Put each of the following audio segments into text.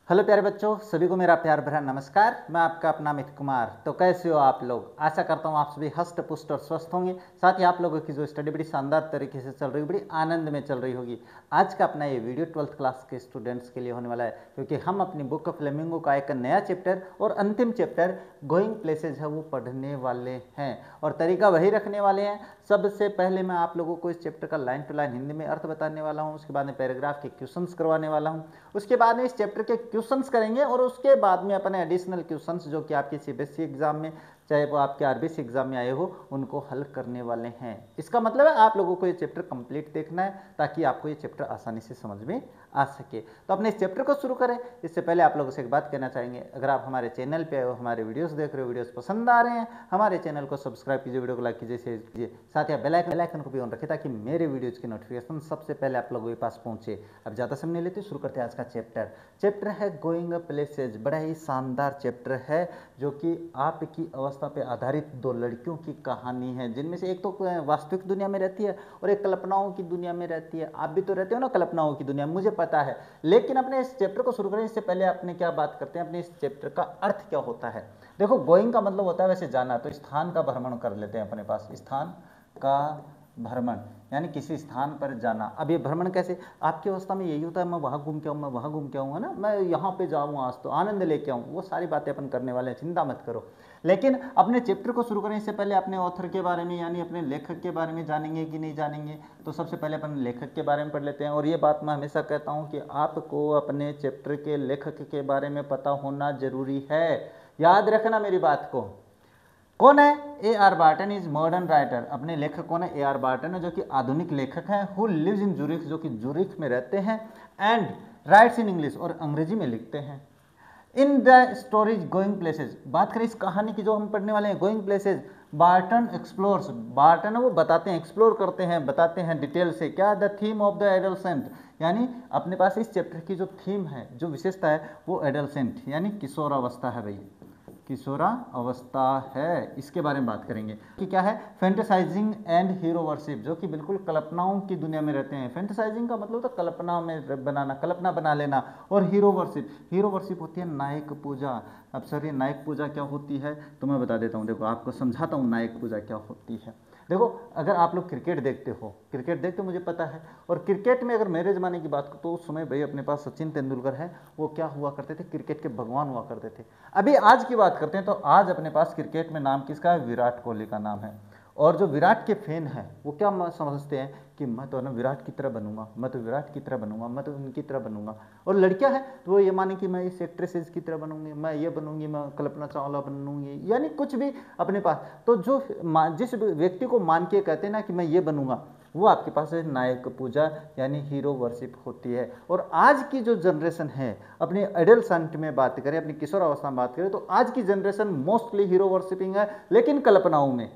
Hello प्यारे बच्चों, सभी को मेरा प्यार भरा नमस्कार। मैं आपका अपना अमित कुमार। तो कैसे हो आप लोग? आशा करता हूँ आप सभी हष्ट पुष्ट और स्वस्थ होंगे। साथ ही आप लोगों की जो स्टडी बड़ी शानदार तरीके से चल रही है, बड़ी आनंद में चल रही होगी। आज का अपना ये वीडियो 12th क्लास के स्टूडेंट्स के लिए होने वाला है, क्योंकि हम अपनी बुक ऑफ फ्लेमिंगो का एक नया चैप्टर और अंतिम चैप्टर गोइंग प्लेसेज है वो पढ़ने वाले हैं, और तरीका वही रखने वाले हैं। सबसे पहले मैं आप लोगों को इस चैप्टर का लाइन टू लाइन हिंदी में अर्थ बताने वाला हूँ, उसके बाद में पैराग्राफ के क्वेश्चंस करवाने वाला हूँ, उसके बाद में इस चैप्टर के क्वेश्चंस करेंगे, और उसके बाद में अपने एडिशनल क्वेश्चंस जो कि आपके सीबीएसई एग्जाम में, चाहे वो आपके आरबीसी एग्जाम में आए हो, उनको हल करने वाले हैं। इसका मतलब है आप लोगों को ये चैप्टर कंप्लीट देखना है, ताकि आपको ये चैप्टर आसानी से समझ में आ सके। तो अपने इस चैप्टर को शुरू करें, इससे पहले आप लोगों से एक बात कहना चाहेंगे। अगर आप हमारे चैनल पे हो, हमारे वीडियोस देख रहे हो, वीडियोस पसंद आ रहे हैं, हमारे चैनल को सब्सक्राइब कीजिए, वीडियो को लाइक कीजिए, शेयर कीजिए, साथ ही बेल आइकन को भी ऑन रखिए, ताकि मेरे वीडियोज की नोटिफिकेशन सबसे पहले आप लोगों के पास पहुंचे। अब ज़्यादा समय नहीं लेते, शुरू करते हैं आज का चैप्टर है गोइंग प्लेसेज। बड़ा ही शानदार चैप्टर है, जो कि आपकी अवस्था पे आधारित दो लड़कियों की कहानी है, जिनमें से एक तो वास्तविक दुनिया में रहती है और एक कल्पनाओं की दुनिया में रहती है। आप भी तो रहते हो ना कल्पनाओं की दुनिया में, मुझे पता है। लेकिन अपने इस चैप्टर को शुरू करें इससे पहले अपने क्या बात करते हैं, अपने इस चैप्टर का अर्थ क्या होता है। देखो, गोइंग का मतलब होता है वैसे जाना, तो स्थान का भ्रमण कर लेते हैं अपने पास। स्थान का भ्रमण यानी किसी स्थान पर जाना। अब ये भ्रमण कैसे, आपकी अवस्था में यही होता है, मैं वहाँ घूम के आऊँ, मैं वहाँ घूम के आऊँ, है ना, मैं यहाँ पे जाऊँ, आज तो आनंद लेके आऊँ। वो सारी बातें अपन करने वाले हैं, चिंता मत करो। लेकिन अपने चैप्टर को शुरू करें इससे पहले अपने ऑथर के बारे में, यानी अपने लेखक के बारे में जानेंगे कि नहीं जानेंगे। तो सबसे पहले अपन लेखक के बारे में पढ़ लेते हैं। और ये बात मैं हमेशा कहता हूँ कि आपको अपने चैप्टर के लेखक के बारे में पता होना जरूरी है। याद रखना मेरी बात को। कौन है? A R Barton is modern writer. अपने लेखक कौन है? ए आर बार्टन है, जो कि आधुनिक लेखक हैं। हु लिव्स इन जूरिख, जो कि जूरिख में रहते हैं। एंड राइट्स इन इंग्लिश, और अंग्रेजी में लिखते हैं। In the stories going places, बात करें इस कहानी की जो हम पढ़ने वाले हैं, going places, Barton explores, Barton है वो बताते हैं, एक्सप्लोर करते हैं, बताते हैं डिटेल से। क्या? The theme of the adolescent, यानी अपने पास इस चैप्टर की जो थीम है, जो विशेषता है, वो एडोलसेंट यानी किशोरावस्था है भाई, किशोरावस्था है। इसके बारे में बात करेंगे कि क्या है। फैंटेसाइजिंग एंड हीरो वर्शिप, जो कि बिल्कुल कल्पनाओं की दुनिया में रहते हैं। फैंटेसाइजिंग का मतलब तो कल्पना में बनाना, कल्पना बना लेना। और हीरो वर्शिप, हीरो वर्शिप होती है नायक पूजा। अब सर ये नायक पूजा क्या होती है, तो मैं बता देता हूँ। देखो, आपको समझाता हूँ नायक पूजा क्या होती है। देखो, अगर आप लोग क्रिकेट देखते हो, क्रिकेट देखते हो मुझे पता है, और क्रिकेट में अगर मेरे ज़माने की बात करो तो उस समय भाई अपने पास सचिन तेंदुलकर है, वो क्या हुआ करते थे, क्रिकेट के भगवान हुआ करते थे। अभी आज की बात करते हैं, तो आज अपने पास क्रिकेट में नाम किसका है? विराट कोहली का नाम है। और जो विराट के फैन हैं वो क्या समझते हैं कि मैं तो ना विराट की तरह बनूंगा, मैं तो विराट की तरह बनूंगा, मैं तो उनकी तरह बनूंगा। और लड़कियां हैं तो वो ये माने कि मैं इस एक्ट्रेसेस की तरह बनूंगी, मैं ये बनूंगी, मैं कल्पना चावला बनूंगी, यानी कुछ भी अपने पास। तो जो जिस व्यक्ति को मान के कहते हैं ना कि मैं ये बनूंगा, वो आपके पास है नायक पूजा यानी हीरो वर्शिप होती है। और आज की जो जनरेशन है, अपने एडल्ट में बात करें, अपनी किशोर अवस्था में बात करें, तो आज की जनरेशन मोस्टली हीरो वर्शिपिंग है, लेकिन कल्पनाओं में।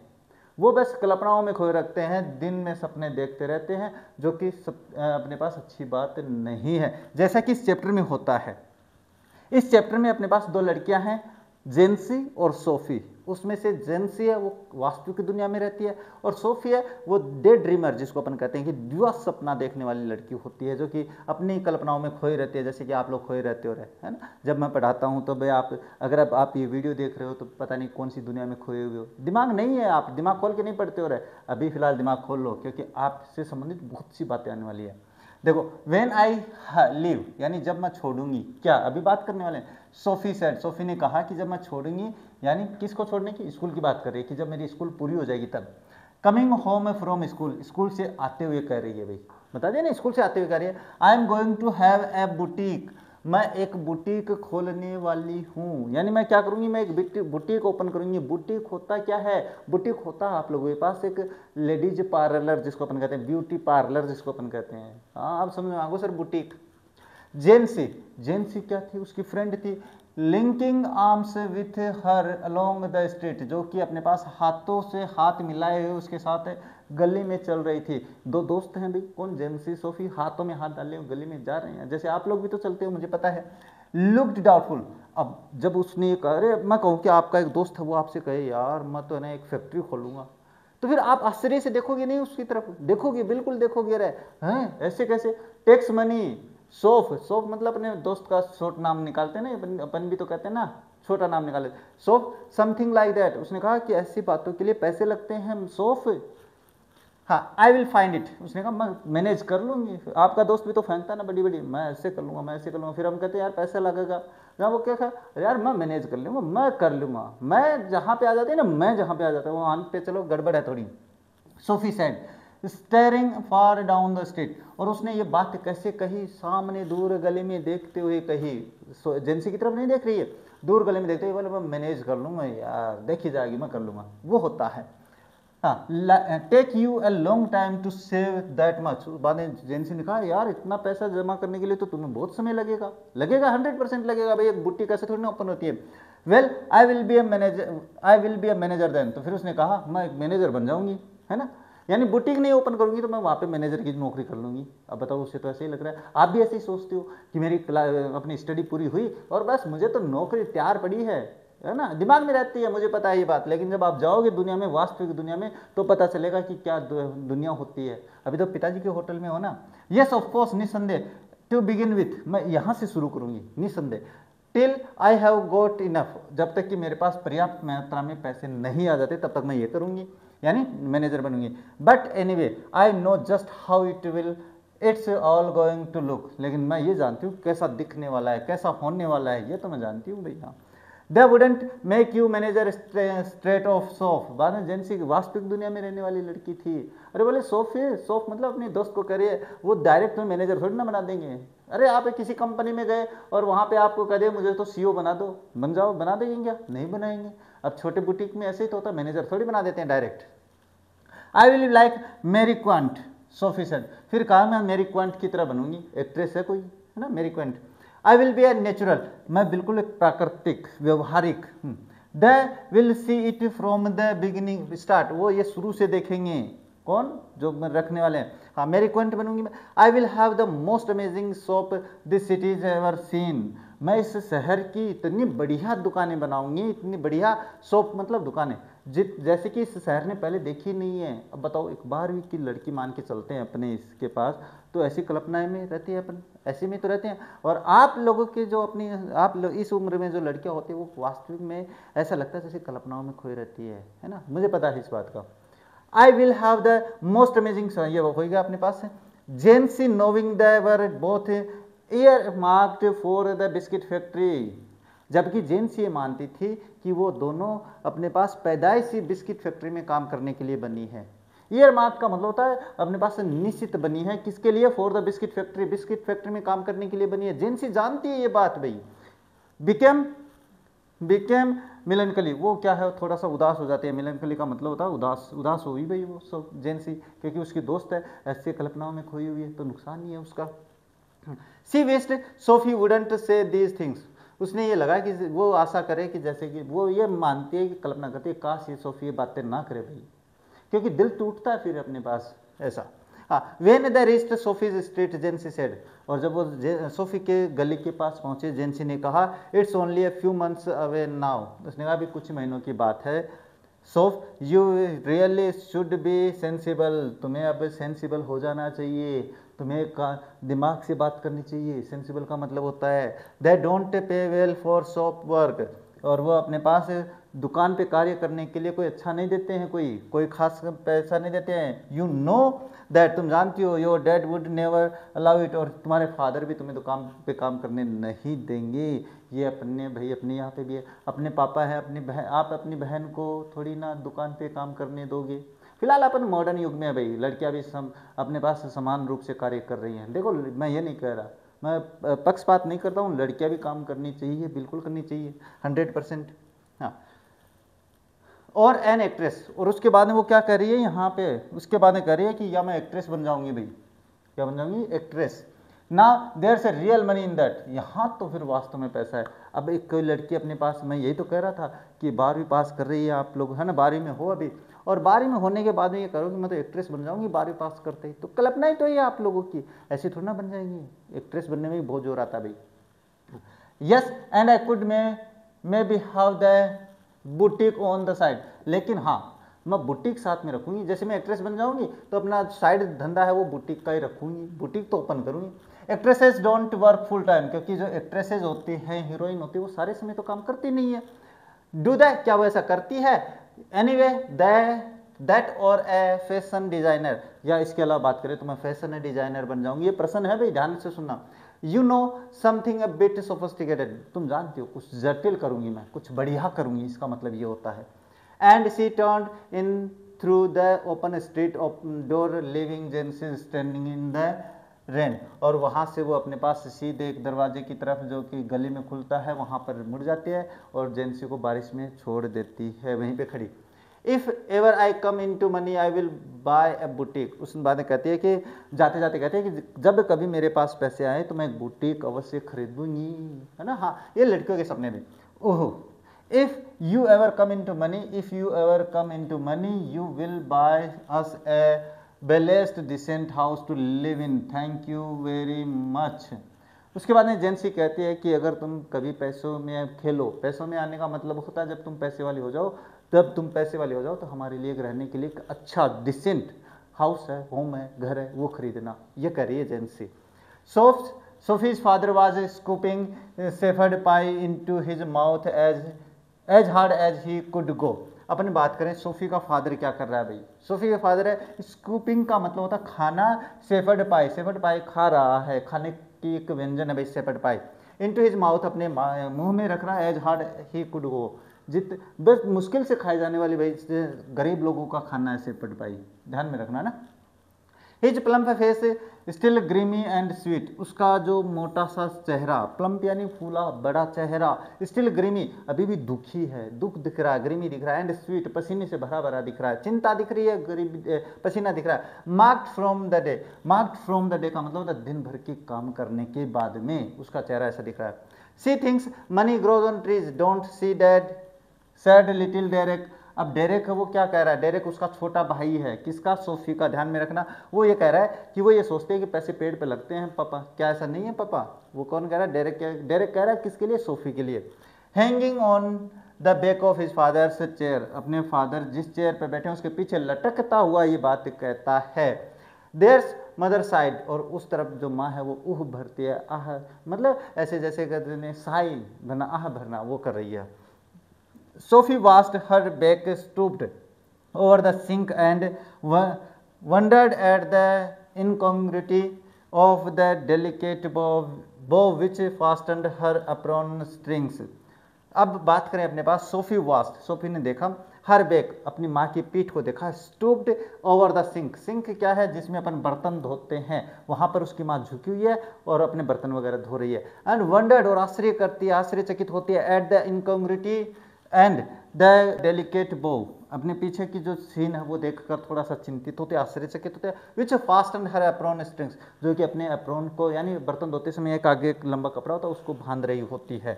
वो बस कल्पनाओं में खोए रखते हैं, दिन में सपने देखते रहते हैं, जो कि अपने पास अच्छी बात नहीं है, जैसा कि इस चैप्टर में होता है। इस चैप्टर में अपने पास दो लड़कियां हैं, जेंसी और सोफी। उसमें से जेंसी है वो वास्तविक दुनिया में रहती है, और सोफी है वो डे ड्रीमर, जिसको अपन कहते हैं कि दिवा सपना देखने वाली लड़की होती है, जो कि अपनी कल्पनाओं में खोई रहती है, जैसे कि आप लोग खोए रहते हो रहे, है ना। जब मैं पढ़ाता हूँ तो भाई आप अगर आप ये वीडियो देख रहे हो तो पता नहीं कौन सी दुनिया में खोए हुए हो, दिमाग नहीं है, आप दिमाग खोल के नहीं पढ़ते हो रहे। अभी फिलहाल दिमाग खोल लो, क्योंकि आपसे संबंधित बहुत सी बातें आने वाली है। देखो, व्हेन आई लीव यानी जब मैं छोड़ूंगी, क्या अभी बात करने वाले हैं। सोफी सेड, सोफी ने कहा कि जब मैं छोड़ूंगी, यानी किसको छोड़ने की? स्कूल की बात कर रही है कि जब मेरी स्कूल पूरी हो जाएगी तब। Coming home from school, school से आते हुए कह रही है भाई, बता दिया ना, स्कूल से आते हुए कह रही है। I am going to have a boutique, मैं एक बुटीक खोलने वाली हूँ, यानी मैं क्या करूँगी, मैं एक बुटीक ओपन करूँगी। बुटीक होता क्या है? बुटीक होता है आप लोगों के पास एक लेडीज पार्लर, जिसको अपन कहते हैं ब्यूटी पार्लर, जिसको अपन कहते हैं। हाँ, आप समझ में आगो सर, बुटीक। जेंसी, जेंसी क्या थी? उसकी फ्रेंड थी। Linking arms with her along the street, जो कि अपने पास हाथों से हाथ मिलाए हुए उसके साथ गली में चल रही थी। दो दोस्त हैं भाई, कौन? जेंसी सोफी, हाथों में हाथ डाले हुए गली में जा रहे हैं, जैसे आप लोग भी तो चलते हो, मुझे पता है। लुक्ड डाउटफुल, अब जब उसने कहा, अरे मैं कहूँ कि आपका एक दोस्त है वो आपसे कहे यार मैं तो ना एक फैक्ट्री खोलूंगा, तो फिर आप आश्चर्य से देखोगे नहीं उसकी तरफ? देखोगे, बिल्कुल देखोगे। अरे हैं, ऐसे कैसे? टेक्स मनी, सोफ, सोफ मतलब अपने दोस्त का शॉर्ट नाम निकालते हैं ना, अपन भी तो कहते हैं ना, छोटा नाम निकाले, सोफ समथिंग लाइक दैट। उसने कहा कि ऐसी बातों के लिए पैसे लगते हैं सोफ। हाँ, आई विल फाइंड इट, उसने कहा मैं मैनेज कर लूंगी। आपका दोस्त भी तो फेंकता है ना बड़ी बड़ी, मैं ऐसे कर लूंगा, मैं ऐसे कर लूंगा, फिर हम कहते हैं यार पैसा लगेगा, जहाँ वो क्या कहा यार मैं मैनेज कर लूंगा, मैं कर लूंगा, मैं जहाँ पे आ जाती है ना, मैं जहाँ पे आ जाता हूँ वहाँ पे चलो गड़बड़ है थोड़ी। Sophie said steering far down the street, और उसने ये बात कैसे कही, सामने दूर गली में देखते हुए कही, एजेंसी की तरफ नहीं देख रही है, दूर गली में देखते हुए बोले मैं मैनेज कर लूंगा यार, देखी जाएगी मैं कर लूंगा, वो होता है। Take you a long time to save that much, बाद में एजेंसी ने कहा यार इतना पैसा जमा करने के लिए तो तुम्हें बहुत समय लगेगा, लगेगा 100% लगेगा भाई, एक बुट्टी कैसे थोड़ी ना ओपन होती है। Well I will be a manager then, तो फिर उसने कहा मैं एक मैनेजर बन जाऊंगी, है ना, यानी बुटीक नहीं ओपन करूंगी तो मैं वहाँ पे मैनेजर की नौकरी कर लूंगी। अब बताओ, उससे तो ऐसे ही लग रहा है, आप भी ऐसे ही सोचते हो कि मेरी अपनी स्टडी पूरी हुई और बस मुझे तो नौकरी तैयार पड़ी है ना, दिमाग में रहती है, मुझे पता है ये बात, लेकिन जब आप जाओगे दुनिया में, वास्तविक दुनिया में, तो पता चलेगा कि क्या दुनिया होती है। अभी तो पिताजी के होटल में हो ना। यस ऑफ कोर्स, निसंदेह, टू बिगिन विथ, मैं यहाँ से शुरू करूंगी निसंदेह, till I have got enough, जब तक कि मेरे पास पर्याप्त मात्रा में पैसे नहीं आ जाते तब तक मैं ये करूंगी, यानी मैनेजर बनूंगी। But anyway I know just how it will, it's all going to look, लेकिन मैं ये जानती हूँ कैसा दिखने वाला है, कैसा होने वाला है, ये तो मैं जानती हूँ भैया। They wouldn't make you manager straight off Soph, बाद में जेंसी वास्तविक दुनिया में रहने वाली लड़की थी। अरे बोले सोफ है, सोफ मतलब अपने दोस्त को कह रही है, वो डायरेक्ट में मैनेजर थोड़ी ना बना देंगे। अरे आप किसी कंपनी में गए और वहाँ पे आपको कह दे मुझे तो सीईओ बना दो, बन जाओ, बना देंगे क्या? नहीं बनाएंगे। अब छोटे बुटीक में ऐसे ही तो होता है, मैनेजर थोड़ी बना देते हैं डायरेक्ट। आई विल लाइक मेरी क्वांट, सोफी सेड, फिर कहा मैं मेरी क्वांट की तरह बनूंगी, एक्ट्रेस है कोई, है ना मेरी quant. I will be a natural, मैं बिल्कुल एक प्राकृतिक व्यवहारिक, they will see it from the beginning start, वो ये शुरू से देखेंगे, कौन जो रखने वाले हैं। हाँ, मेरी क्वांट बनूंगी मैं। आई will have the most amazing shop this city is ever seen, मैं इस शहर की इतनी बढ़िया दुकानें बनाऊंगी, इतनी बढ़िया शॉप मतलब दुकानें जैसे कि इस शहर ने पहले देखी नहीं है। अब बताओ, एक 12वीं की लड़की मान के चलते हैं अपने इसके पास, तो ऐसी कल्पनाएं में रहती है, अपन ऐसे में तो रहते हैं। और आप लोगों के जो अपनी आप लोग इस उम्र में जो लड़कियां होती है वो वास्तविक में ऐसा लगता है जैसे कल्पनाओं में खोई रहती है ना, मुझे पता है इस बात का। I will have the most amazing, ये होगा अपने पास है। Jancy knowing they were both earmarked for the biscuit factory, जबकि जेंसी ये मानती थी कि वो दोनों अपने पास पैदाइशी बिस्किट फैक्ट्री में काम करने के लिए बनी है। ईयर मार्क का मतलब होता है अपने पास से निश्चित बनी है, किसके लिए? For the biscuit factory, biscuit factory में काम करने के लिए बनी है। जेंसी जानती है ये बात भाई। बिकेम मिलनकली, वो क्या है, थोड़ा सा उदास हो जाती है। मिलनकली का मतलब होता है उदास, उदास हुई भाई वो सब जेंसी, क्योंकि उसकी दोस्त है, ऐसे कल्पनाओं में खोई हुई है तो नुकसान नहीं है उसका। She wished Sophie wouldn't say these things, उसने ये लगा कि वो आशा करे कि जैसे कि वो ये मानती है कि कल्पना करती है काश ये सोफी ये बातें ना करे भाई, क्योंकि दिल टूटता है फिर अपने पास ऐसा। हाँ, when the rest Sophie's street, Jansie said, और जब वो सोफी के गली के पास पहुंचे, जेंसी ने कहा it's only a few months away now, उसने कहा अभी कुछ महीनों की बात है। Soph you really should be sensible, तुम्हें अब सेंसिबल हो जाना चाहिए, तुम्हें दिमाग से बात करनी चाहिए। सेंसिबल का मतलब होता है they don't pay well for shop work, और वो अपने पास दुकान पे कार्य करने के लिए कोई अच्छा नहीं देते हैं, कोई खास पैसा नहीं देते हैं। यू नो दैट, तुम जानती हो, your dad would never allow it, और तुम्हारे फादर भी तुम्हें दुकान पे काम करने नहीं देंगे। ये अपने भाई अपने यहाँ पे भी है, अपने पापा है, अपनी बहन, आप अपनी बहन को थोड़ी ना दुकान पे काम करने दोगे। फिलहाल अपन मॉडर्न युग में है भाई, लड़कियां भी अपने पास समान रूप से कार्य कर रही हैं। देखो, मैं ये नहीं कह रहा, मैं पक्षपात नहीं करता हूँ, लड़कियां भी काम करनी चाहिए, बिल्कुल करनी चाहिए 100%। हाँ, और एन एक्ट्रेस, और उसके बाद में वो क्या कह रही है यहाँ पे, उसके बाद में कह रही है कि या मैं एक्ट्रेस बन जाऊंगी भाई, क्या बन जाऊंगी? एक्ट्रेस। ना देयर से रियल मनी इन दैट, यहाँ तो फिर वास्तव में पैसा है। अब एक कोई लड़की अपने पास, मैं यही तो कह रहा था कि 12वीं पास कर रही है, आप लोग है ना 12वीं में हो अभी, और 12वीं में होने के बाद में ये करो कि मैं तो एक्ट्रेस बन जाऊंगी 12वीं पास करते ही, तो कल्पना ही तो ये आप लोगों की, ऐसी थोड़ी ना बन जाएंगी। एक्ट्रेस बनने में भी बहुत जोर आता है भाई। Yes and I could may be have the boutique on the side, लेकिन हाँ मैं बुटीक साथ में रखूंगी, जैसे मैं एक्ट्रेस बन जाऊंगी तो अपना साइड धंधा है वो बुटीक का ही रखूंगी, बुटीक तो ओपन करूंगी। Actresses don't work full time, क्योंकि जो एक्ट्रेसेस होती हैं, हीरोइन होती है, वो सारे समय तो काम करती नहीं है। डू दैट, क्या वो ऐसा करती है? एनीवे दैट और ए फैशन डिजाइनर, या इसके अलावा बात करें तो मैं फैशन डिजाइनर बन जाऊंगी। ये प्रश्न है भाई, ध्यान से सुनना। You know something a bit sophisticated, तुम जानती हो कुछ जटिल करूंगी मैं, कुछ बढ़िया करूंगी, इसका मतलब ये होता है। And she turned in through the open street door living जेंसी standing in the rain, और वहाँ से वो अपने पास सीधे एक दरवाजे की तरफ जो कि गली में खुलता है वहाँ पर मुड़ जाती है और जेंसी को बारिश में छोड़ देती है वहीं पे खड़ी। If ever I come into money I will buy a boutique, उस बाद कहती है कि जाते जाते कहते हैं कि जब कभी मेरे पास पैसे आए तो मैं एक बुटीक अवश्य खरीदूंगी, है ना। हाँ, ये लड़कियों के सपने भी। ओहो, if you ever come into money, if you ever come into money you will buy us a blessed decent house to live in, thank you very much. उसके बाद में जेंसी कहती है कि अगर तुम कभी पैसों में खेलो, पैसों में आने का मतलब होता है जब तुम पैसे वाली हो जाओ, तब तुम पैसे वाले हो जाओ तो हमारे लिए रहने के लिए एक अच्छा डिसेंट हाउस है, होम है, घर है, वो खरीदना, ये कह रही है Jancy. Sophie's father was scooping shepherd pie into his mouth as hard as he could go. अपन बात करें सोफी का फादर क्या कर रहा है भाई, सोफी का फादर है, स्कूपिंग का मतलब होता है खाना, शेफर्ड पाई खा रहा है, खाने की एक व्यंजन है भाई shepherd pie. Into his mouth, अपने मुंह में रख रहा है, as hard he could go, बस मुश्किल से खाई जाने वाली भाई गरीब लोगों का खाना है शेफर्ड पाई, ध्यान में रखना ना। His plump face still grimy and sweet, उसका जो मोटा सा चेहरा, प्लम्प यानी फूला बड़ा चेहरा, स्टिल ग्रीमी अभी भी दुखी है, दुख दिख रहा है, ग्रीमी दिख रहा है, एंड स्वीट पसीने से भरा भरा दिख रहा है, चिंता दिख रही है, गरीब पसीना दिख रहा है। मार्क्ड फ्रॉम द डे का मतलब होता है दिन भर के काम करने के बाद में उसका चेहरा ऐसा दिख रहा है। See things money grows on trees, don't see dad sad little Derek. अब डेरेक है वो क्या कह रहा है, डेरेक उसका छोटा भाई है, किसका, सोफी का, ध्यान में रखना। वो ये कह रहा है कि वो ये सोचते हैं कि पैसे पेड़ पे लगते हैं पापा, क्या ऐसा नहीं है पापा? वो कौन कह रहा है? डेरेक कह रहा है, किसके लिए? सोफी के लिए। Hanging on the back of his father's chair, अपने फादर जिस चेयर पे बैठे हैं उसके पीछे लटकता हुआ ये बात कहता है। देयर्स मदर साइड, और उस तरफ जो माँ है वो उह भरती है, आह, मतलब ऐसे जैसे कहते हैं साई भरना, आह भरना, वो कर रही है। Sophie washed her back, stooped over the sink and wondered at the incongruity of the delicate bow which fastened her apron strings. अब बात करें अपने पास सोफी वास्ट, सोफी ने देखा, हर बैक अपनी माँ की पीठ को देखा, stooped over the sink, sink क्या है जिसमें अपन बर्तन धोते हैं, वहाँ पर उसकी माँ झुकी हुई है और अपने बर्तन वगैरह धो रही है। एंड वंडर्ड, और आश्चर्य करती है, आश्चर्यचकित होती है, at the incongruity and the delicate bow, अपने पीछे की जो सीन है वो देखकर थोड़ा सा चिंतित होते, आश्चर्यचकित होते, विच फास्टन हर एप्रॉन स्ट्रिंग्स, जो कि अपने एप्रॉन को, यानी बर्तन धोते समय एक आगे एक लंबा कपड़ा होता है उसको बांध रही होती है।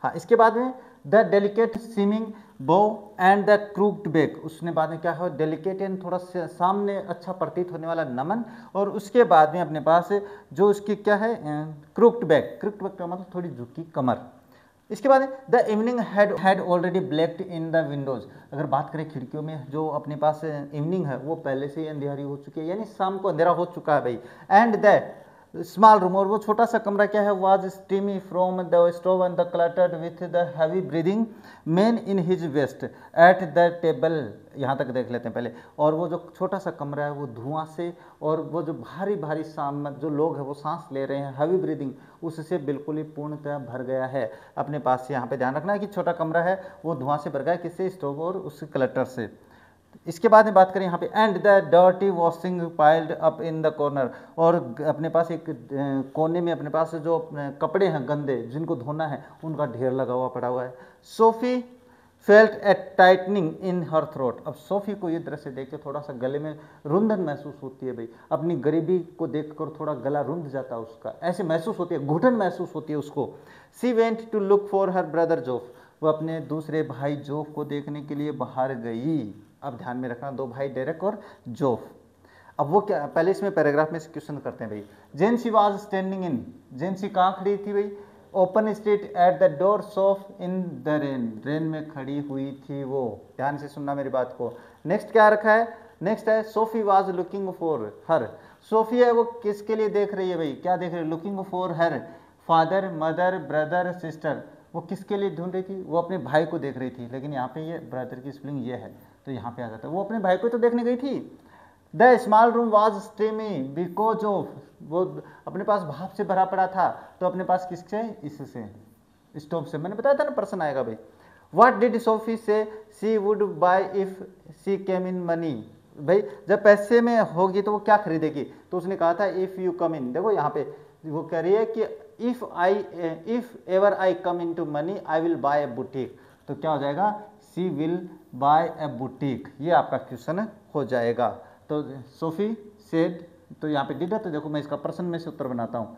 हाँ, इसके बाद में the delicate seeming bow and the crooked back, उसने बाद में क्या है, डेलिकेट एंड थोड़ा सामने अच्छा प्रतीत होने वाला नमन, और उसके बाद में अपने पास जो उसकी क्या है, क्रूक्ड बैक का मतलब थोड़ी झुकी कमर। इसके बाद the evening had already blacked in the Windows, अगर बात करें खिड़कियों में जो अपने पास इवनिंग है वो पहले से ही अंधेरी हो चुकी है, यानी शाम को अंधेरा हो चुका है भाई। एंड द स्मॉल रूम, और वो छोटा सा कमरा क्या है, was steamy from the stove and the cluttered with the heavy breathing man in his vest at the table, यहाँ तक देख लेते हैं पहले। और वो जो छोटा सा कमरा है वो धुआं से, और वो जो भारी भारी जो लोग हैं वो सांस ले रहे हैं, हैवी ब्रीदिंग, उससे बिल्कुल ही पूर्णतः भर गया है। अपने पास यहाँ पे ध्यान रखना है कि छोटा कमरा है वो धुआं से भर गया है, किससे, स्टोव और उस क्लटर से। इसके बाद में बात करें यहाँ पे, and the dirty washing piled up in the corner, और अपने पास एक कोने में अपने पास जो कपड़े हैं गंदे जिनको धोना है उनका ढेर लगा हुआ पड़ा हुआ है। सोफी फेल्ट ए टाइटनिंग इन हर थ्रोट, अब सोफी को ये दृश्य देख के थोड़ा सा गले में रुंधन महसूस होती है भाई, अपनी गरीबी को देखकर थोड़ा गला रुंध जाता है उसका, ऐसे महसूस होती है, घुटन महसूस होती है उसको। She went to look for her brother Joff, वो अपने दूसरे भाई जोफ को देखने के लिए बाहर गई। अब ध्यान में रखना, दो भाई डेरेक और जोफ। अब वो क्या, पहले इसमें पैराग्राफ में क्वेश्चन करते हैं भाई। जेंसी वाज स्टैंडिंग इन, जेंसी कहाँ खड़ी थी भाई, open street at the door of in the rain, rain में खड़ी हुई थी वो, ध्यान से सुनना मेरी बात को। नेक्स्ट क्या रखा है, नेक्स्ट है Sophie was looking for her, Sophie है वो किसके लिए देख रही है भाई, क्या देख रही है, looking for her father mother brother sister, वो किसके लिए ढूंढ रही थी, वो अपने भाई को देख रही थी, लेकिन यहाँ पे ये ब्रदर की स्पेलिंग ये है तो यहाँ पे आ जाता है, वो अपने भाई को तो देखने गई थी। The small room was steamy because of, वो अपने पास भाप से भरा पड़ा था, तो अपने पास किससे, इससे स्टोव से, मैंने बताया था ना पर्सन आएगा भाई। What did Sophie say she would buy if she came into money, भाई जब पैसे में होगी तो वो क्या खरीदेगी, तो उसने कहा था इफ यू कम इन, देखो यहाँ पे वो कह रही है कि if ever I come into money I will buy a boutique, तो क्या हो जाएगा, she will buy a boutique, ये आपका क्वेश्चन हो जाएगा। तो सोफी सेड, तो यहाँ पे डिड है, तो देखो मैं इसका प्रश्न में से उत्तर बनाता हूँ,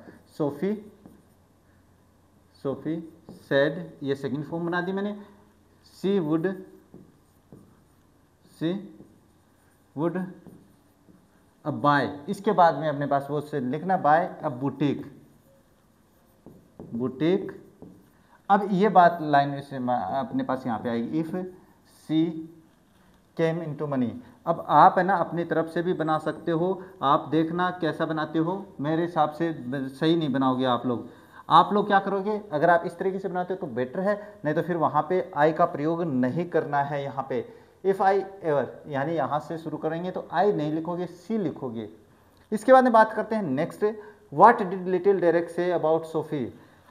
सोफी सेड, ये सेकंड फॉर्म बना दी मैंने, सी वुड अब बाय, इसके बाद में अपने पास वो से लिखना बाय अब बुटीक। अब ये बात लाइन से अपने पास यहाँ पे आएगी, if she came into money. अब आप है ना अपनी तरफ से भी बना सकते हो, आप देखना कैसा बनाते हो, मेरे हिसाब से सही नहीं बनाओगे आप लोग क्या करोगे, अगर आप इस तरीके से बनाते हो तो बेटर है, नहीं तो फिर वहाँ पे आई का प्रयोग नहीं करना है। यहाँ पे इफ़ आई एवर, यानी यहाँ से शुरू करेंगे तो आई नहीं लिखोगे, सी लिखोगे। इसके बाद में बात करते हैं next, what did little Derek say about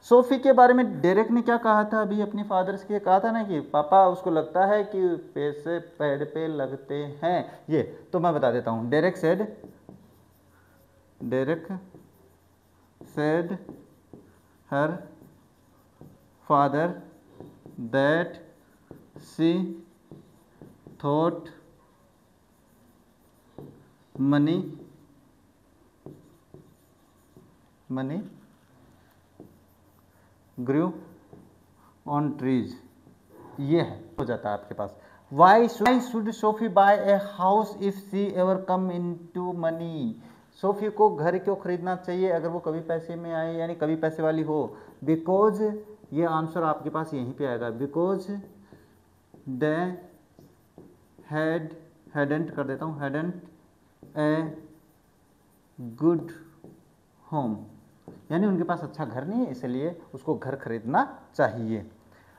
Sophie के बारे में डेरेक ने क्या कहा था, अभी अपने फादर से कहा था ना कि पापा उसको लगता है कि पैसे पेड़ पे लगते हैं, ये तो मैं बता देता हूँ। Derek said her father that she thought money grew on trees, ये है, हो जाता है आपके पास। Why should Sophie buy a house if she ever come into money, Sophie को घर क्यों खरीदना चाहिए अगर वो कभी पैसे में आए, यानी कभी पैसे वाली हो। बिकॉज, ये आंसर आपके पास यहीं पे आएगा, बिकॉज दे हैडंट कर देता हूँ, हैडंट ए गुड होम, यानी उनके पास अच्छा घर नहीं है, इसलिए उसको घर खरीदना चाहिए।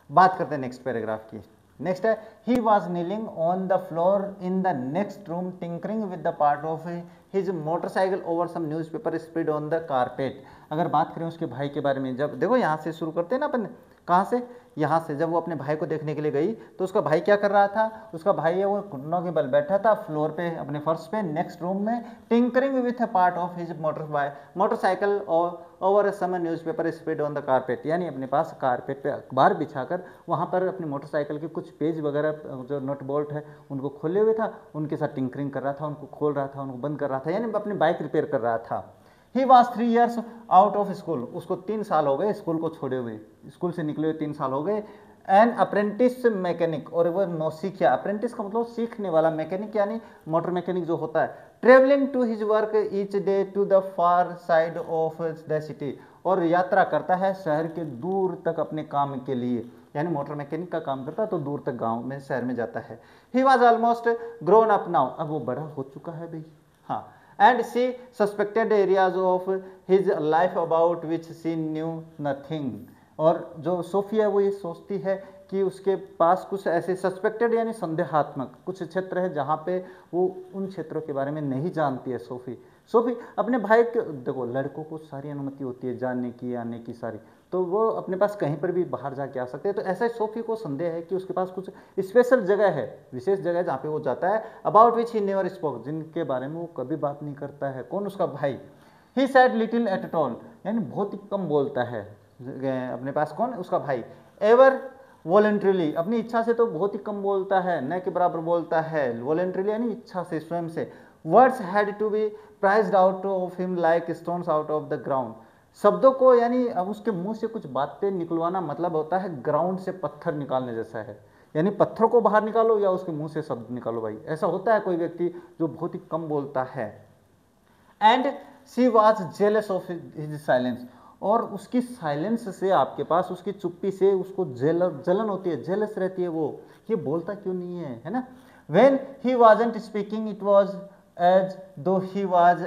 बात करते हैं नेक्स्ट पैराग्राफ की। नेक्स्ट है, he was kneeling on the floor in the next room tinkering with the part of his motorcycle over some newspaper spread on the carpet. अगर बात करें उसके भाई के बारे में, जब देखो यहाँ से शुरू करते हैं ना अपन, कहाँ से, यहाँ से, जब वो अपने भाई को देखने के लिए गई तो उसका भाई क्या कर रहा था, उसका भाई है वो घुटनों के बल बैठा था फ्लोर पे, अपने फर्श पे, नेक्स्ट रूम में, tinkering with a part of his motorcycle over some newspaper spread on the carpet, यानी अपने पास कारपेट पे अखबार बिछाकर वहाँ पर अपनी मोटरसाइकिल के कुछ पेज वगैरह जो नट बोल्ट है उनको खोले हुए था, उनके साथ टिंकरिंग कर रहा था, उनको खोल रहा था, उनको बंद कर रहा था, यानी अपनी बाइक रिपेयर कर रहा था। He was 3 years out of school, उसको 3 साल हो गए स्कूल को छोड़े हुए, स्कूल से निकले हुए 3 साल हो गए। एन अप्रेंटिस मैकेनिक, और वो नौसिखिया, अप्रेंटिस का मतलब सीखने वाला, मैकेनिक यानी मोटर मैकेनिक जो होता है, travelling to his work each day to the far side of the city, और यात्रा करता है शहर के दूर तक अपने काम के लिए, यानी मोटर मैकेनिक का काम करता है तो दूर तक गांव में शहर में जाता है। He was almost grown up now, अब वो बड़ा हो चुका है भाई, हाँ। And she suspected areas of his life about which she knew nothing, और जो सोफी है वो ये सोचती है कि उसके पास कुछ ऐसे सस्पेक्टेड यानी संदेहात्मक कुछ क्षेत्र है जहाँ पे वो उन क्षेत्रों के बारे में नहीं जानती है। सोफी अपने भाई के, देखो लड़कों को सारी अनुमति होती है जानने की आने की सारी, तो वो अपने पास कहीं पर भी बाहर जाके आ सकते हैं, तो ऐसा ही सोफी को संदेह है कि उसके पास कुछ स्पेशल जगह है, विशेष जगह जहाँ पे वो जाता है, about which he never spoke, जिनके बारे में वो कभी बात नहीं करता है। कौन, उसका भाई। ही सैड लिटिल एट ऑल, यानी बहुत ही कम बोलता है अपने पास, कौन, उसका भाई। एवर वॉलेंट्रीली, अपनी इच्छा से तो बहुत ही कम बोलता है, न के बराबर बोलता है, वॉलेंट्रीली यानी इच्छा से, स्वयं से। Words had to be prized out of him like stones out of the ground, शब्दों को यानी अब उसके मुंह से कुछ बातें निकलवाना मतलब होता है ग्राउंड से पत्थर निकालने जैसा है, यानी पत्थर को बाहर निकालो या उसके मुंह से शब्द निकालो भाई, ऐसा होता है कोई व्यक्ति जो बहुत ही कम बोलता है। And she was jealous of his silence, और उसकी साइलेंस से, आपके पास उसकी चुप्पी से उसको जलन होती है, जेलस रहती है वो, ये बोलता क्यों नहीं है ना। When he wasn't speaking it was as though he was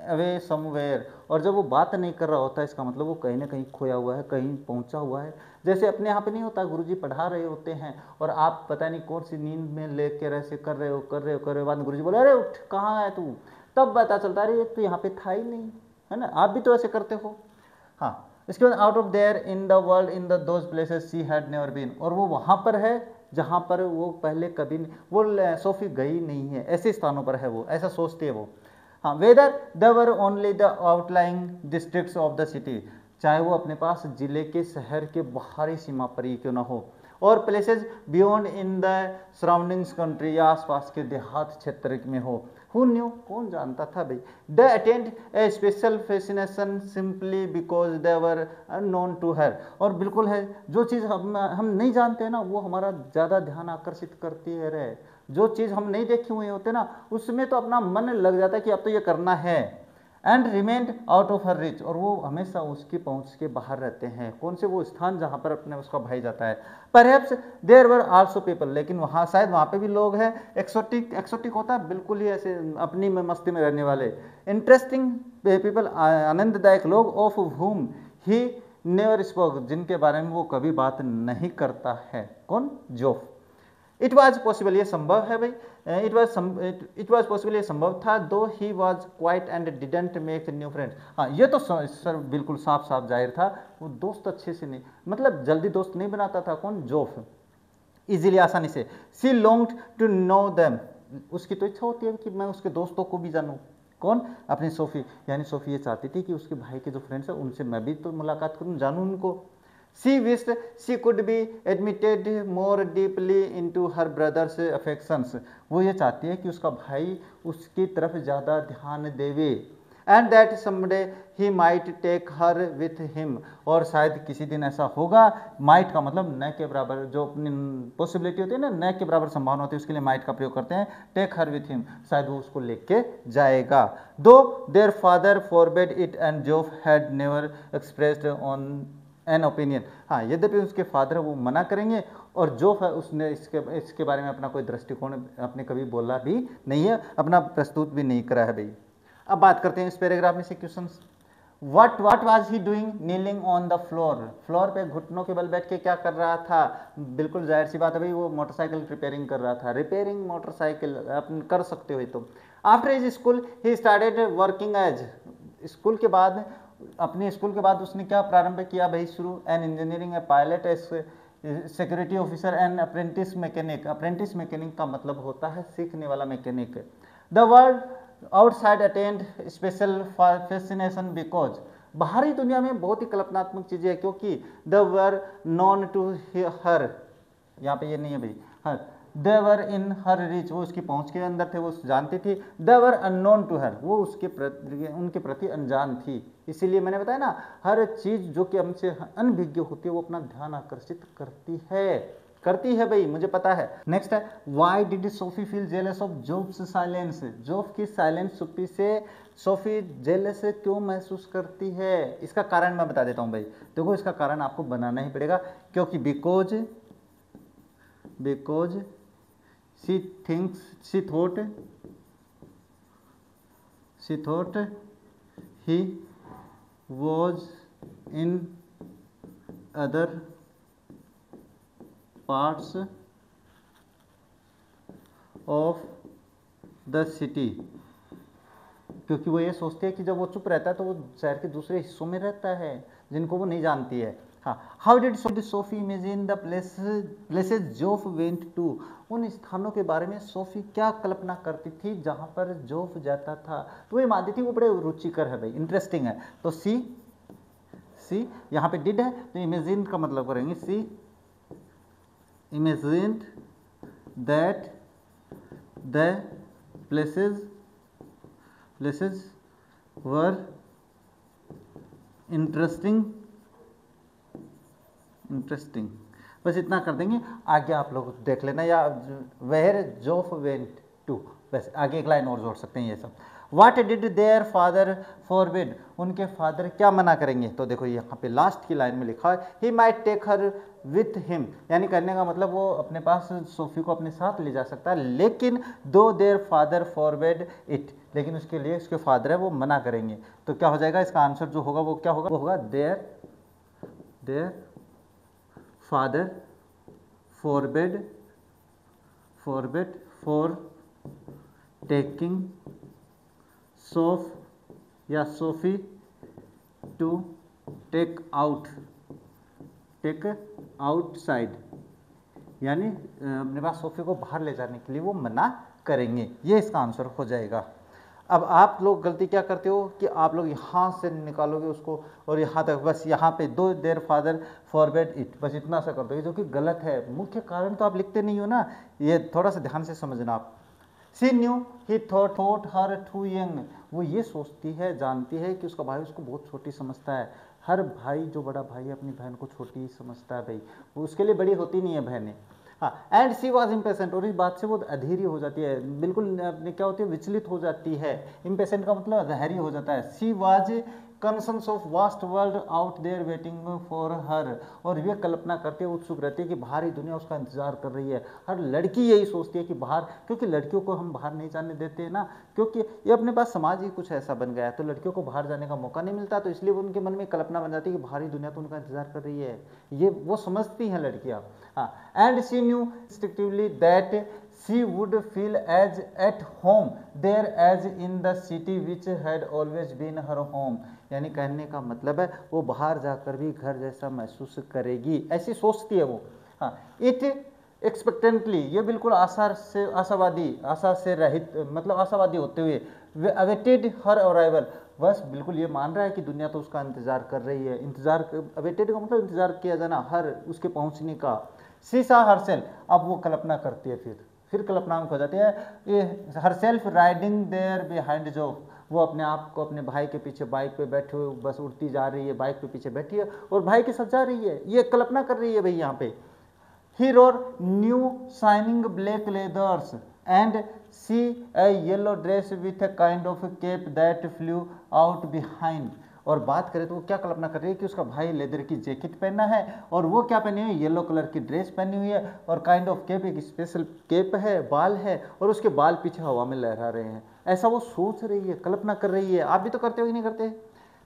away somewhere, और जब वो बात नहीं कर रहा होता है इसका मतलब वो कहीं ना कहीं खोया हुआ है, कहीं पहुंचा हुआ है। जैसे अपने यहाँ पे नहीं होता, गुरुजी पढ़ा रहे होते हैं और आप पता नहीं कौन सी नींद में लेकर ऐसे कर रहे हो, बाद में गुरुजी बोले अरे उठ कहाँ है तू, तब पता चलता अरे ये तो यहाँ पे था ही नहीं, है ना। आप भी तो ऐसे करते हो। हाँ, इसके बाद out of there in the world in the those places she had never been, और वो वहाँ पर है जहाँ पर वो पहले कभी नहीं, वो सोफी गई नहीं है, ऐसे स्थानों पर है वो, ऐसा सोचती है वो। हाँ, whether they were only the outlying districts of the city, चाहे वो अपने पास जिले के शहर के बाहरी सीमा पर ही क्यों ना हो, और places beyond in the surroundings country, या आसपास के देहात क्षेत्र में हो। हु न्यू, कौन जानता था भाई। They attained a special fascination simply because they were unknown to her, और बिल्कुल है, जो चीज़ हम नहीं जानते हैं ना वो हमारा ज़्यादा ध्यान आकर्षित करती है रे। जो चीज़ हम नहीं देखे हुए होते ना उसमें तो अपना मन लग जाता है कि अब तो ये करना है। And remained out of her rich, और वो हमेशा उसकी पहुंच के बाहर रहते हैं। कौन से, वो स्थान जहाँ पर अपने उसका भाई जाता है। Perhaps there were also people, लेकिन वहाँ शायद वहाँ पे भी लोग हैं, एक्सोटिक होता है बिल्कुल ही ऐसे अपनी में मस्ती में रहने वाले, इंटरेस्टिंग पीपल, आनंददायक लोग, ऑफ हुम ही नेवर स्पोक, जिनके बारे में वो कभी बात नहीं करता है। कौन, जोफ। इट वॉज पॉसिबल, ये संभव है भाई, इट वॉज पॉसिबल, ये संभव था, दो he was quiet and didn't make new friends. हाँ, ये तो सर बिल्कुल साफ साफ जाहिर था, वो दोस्त अच्छे से नहीं, मतलब जल्दी दोस्त नहीं बनाता था। कौन, जोफ। इजीली, आसानी से। सी लॉन्ग्ड टू नो देम, उसकी तो इच्छा होती है कि मैं उसके दोस्तों को भी जानूँ। कौन, अपनी सोफ़ी, यानी सोफ़ी ये चाहती थी कि उसके भाई के जो फ्रेंड्स हैं उनसे मैं भी तो मुलाकात करूँ, जानूँ उनको। She wished she could be admitted more deeply into her brother's affections, वो ये चाहती है कि उसका भाई उसकी तरफ ज़्यादा ध्यान देवे। And that someday he might take her with him, और शायद किसी दिन ऐसा होगा। माइट का मतलब न के बराबर, जो अपनी पॉसिबिलिटी होती है ना, न के बराबर संभावना होती है, उसके लिए माइट का प्रयोग करते हैं। टेक हर विथ हिम, शायद वो उसको लेके जाएगा। दो their father forbade it and Geoff had never expressed on an opinion, हाँ, यद्यपि उसके फादर वो मना करेंगे, और जोफ है उसने इसके बारे में अपना कोई दृष्टिकोण अपने कभी बोला भी नहीं है, अपना प्रस्तुत भी नहीं करा है भाई। अब बात करते हैं इस पैराग्राफ में से questions. What was he doing kneeling on the floor, floor पे घुटनों के बल बैठ के क्या कर रहा था। बिल्कुल जाहिर सी बात है भाई, वो मोटरसाइकिल रिपेयरिंग कर रहा था। रिपेयरिंग मोटरसाइकिल आप कर सकते हो तो। After his school he started working as, school के बाद, अपने स्कूल के बाद उसने क्या प्रारंभ किया भाई, शुरू। An engineering, a pilot, a security officer, an apprentice mechanic. Apprentice mechanic का मतलब होता है सीखने वाला mechanic. The world outside attained special fascination because, बाहरी दुनिया में बहुत ही कल्पनात्मक चीजें है, क्योंकि they were known to her, यहाँ पे ये नहीं है भाई, हर। दे वर इन हर रीच, वो उसकी पहुंच के अंदर थे, वो जानती थी। दे वर अननोन टू हर, वो उनके प्रति अनजान थी। इसीलिए मैंने बताया ना, हर चीज जो कि हमसे अनभिज्ञ होती है वो अपना ध्यान आकर्षित करती है भाई, मुझे पता है। नेक्स्ट है, why did Sophie feel jealous of Joff's silence, Joff की साइलेंट चुप्पी से सोफी जेलस क्यों महसूस करती है। इसका कारण मैं बता देता हूँ भाई, देखो इसका कारण आपको बनाना ही पड़ेगा, क्योंकि because she thought he was in other parts of the city, क्योंकि वो ये सोचती है कि जब वो चुप रहता है तो वो शहर के दूसरे हिस्सों में रहता है जिनको वो नहीं जानती है। हाँ, how did Sophie imagine the places Geoff went to, उन स्थानों के बारे में सोफी क्या कल्पना करती थी जहाँ पर जोफ जाता था। तो ये मानती थी वो बड़े रुचिकर है भाई, इंटरेस्टिंग है। तो सी यहाँ पे डिड है तो इमेजिन का मतलब करेंगे, she imagined that the places were interesting, बस इतना कर देंगे। आगे आप लोग देख लेना, या वेयर जोफ वेंट टू, बस आगे एक लाइन और जोड़ सकते हैं ये सब। What did there father forbid, उनके फादर क्या मना करेंगे। तो देखो यहाँ पे लास्ट की लाइन में लिखा है he might take her with him, यानी कहने का मतलब वो अपने पास सोफी को अपने साथ ले जा सकता है, लेकिन दो देयर फादर फॉरबिड इट, लेकिन उसके लिए उसके फादर है वो मना करेंगे। तो क्या हो जाएगा, इसका आंसर जो होगा वो क्या होगा, वो होगा their father forbid for taking Sophie to take outside, यानी अपने पास सोफी को बाहर ले जाने के लिए वो मना करेंगे। ये इसका आंसर हो जाएगा। अब आप लोग गलती क्या करते हो कि आप लोग यहाँ से निकालोगे उसको और यहाँ तक, बस यहाँ पे दो देयर फादर फॉरबिड इट, बस इतना सा कर दोगे, जो कि गलत है। मुख्य कारण तो आप लिखते नहीं हो ना, ये थोड़ा सा ध्यान से समझना आप। She knew he thought her too young, वो ये सोचती है, जानती है कि उसका भाई उसको बहुत छोटी समझता है। हर भाई जो बड़ा भाई है अपनी बहन को छोटी ही समझता है भाई, वो उसके लिए बड़ी होती नहीं है बहनें। हाँ, एंड शी वॉज इम्पेशेंट, और इस बात से वो अधीरी हो जाती है, बिल्कुल अपने क्या होती है, विचलित हो जाती है। इम्पेशेंट का मतलब अधैर्य हो जाता है। She was concerns of vast world out there waiting for her, और वे कल्पना करते हुए उत्सुक रहती है कि बाहरी दुनिया उसका इंतजार कर रही है। हर लड़की यही सोचती है कि बाहर, क्योंकि लड़कियों को हम बाहर नहीं जाने देते हैं ना, क्योंकि ये अपने पास समाज ही कुछ ऐसा बन गया है, तो लड़कियों को बाहर जाने का मौका नहीं मिलता, तो इसलिए उनके मन में कल्पना बन जाती है कि बाहरी दुनिया तो उनका इंतजार कर रही है, ये वो समझती हैं लड़कियाँ। हाँ, and she knew instinctively that she would feel as at home there as in the city which had always been her home, यानी कहने का मतलब है वो बाहर जाकर भी घर जैसा महसूस करेगी, ऐसी सोचती है वो। हाँ, इट एक्सपेक्टेंटली, ये बिल्कुल आशा से रहित, मतलब आशावादी होते हुए, वे अवेटेड हर अराइवल, बस बिल्कुल ये मान रहा है कि दुनिया तो उसका इंतजार कर रही है। इंतजार, अवेटेड का मतलब इंतजार किया जाना, हर उसके पहुंचने का। शी सा हरसेल्फ, अब वो कल्पना करती है, फिर कल्पना में खो जाती है। ये herself riding there behind Geoff, वो अपने आप को अपने भाई के पीछे बाइक पे बैठे हुए बस उड़ती जा रही है, बाइक पे पीछे बैठी है और भाई के साथ जा रही है, ये कल्पना कर रही है भाई यहाँ पे। He wore new shining black leathers and she a yellow dress with a kind of cape that flew out behind, और बात करें तो वो क्या कल्पना कर रही है कि उसका भाई लेदर की जैकेट पहना है और वो क्या पहनी हुई है, येलो कलर की ड्रेस पहनी हुई है, और काइंड ऑफ केप, एक स्पेशल केप है, बाल है, और उसके बाल पीछे हवा में लहरा रहे हैं, ऐसा वो सोच रही है, कल्पना कर रही है। आप भी तो करते हो कि नहीं करते।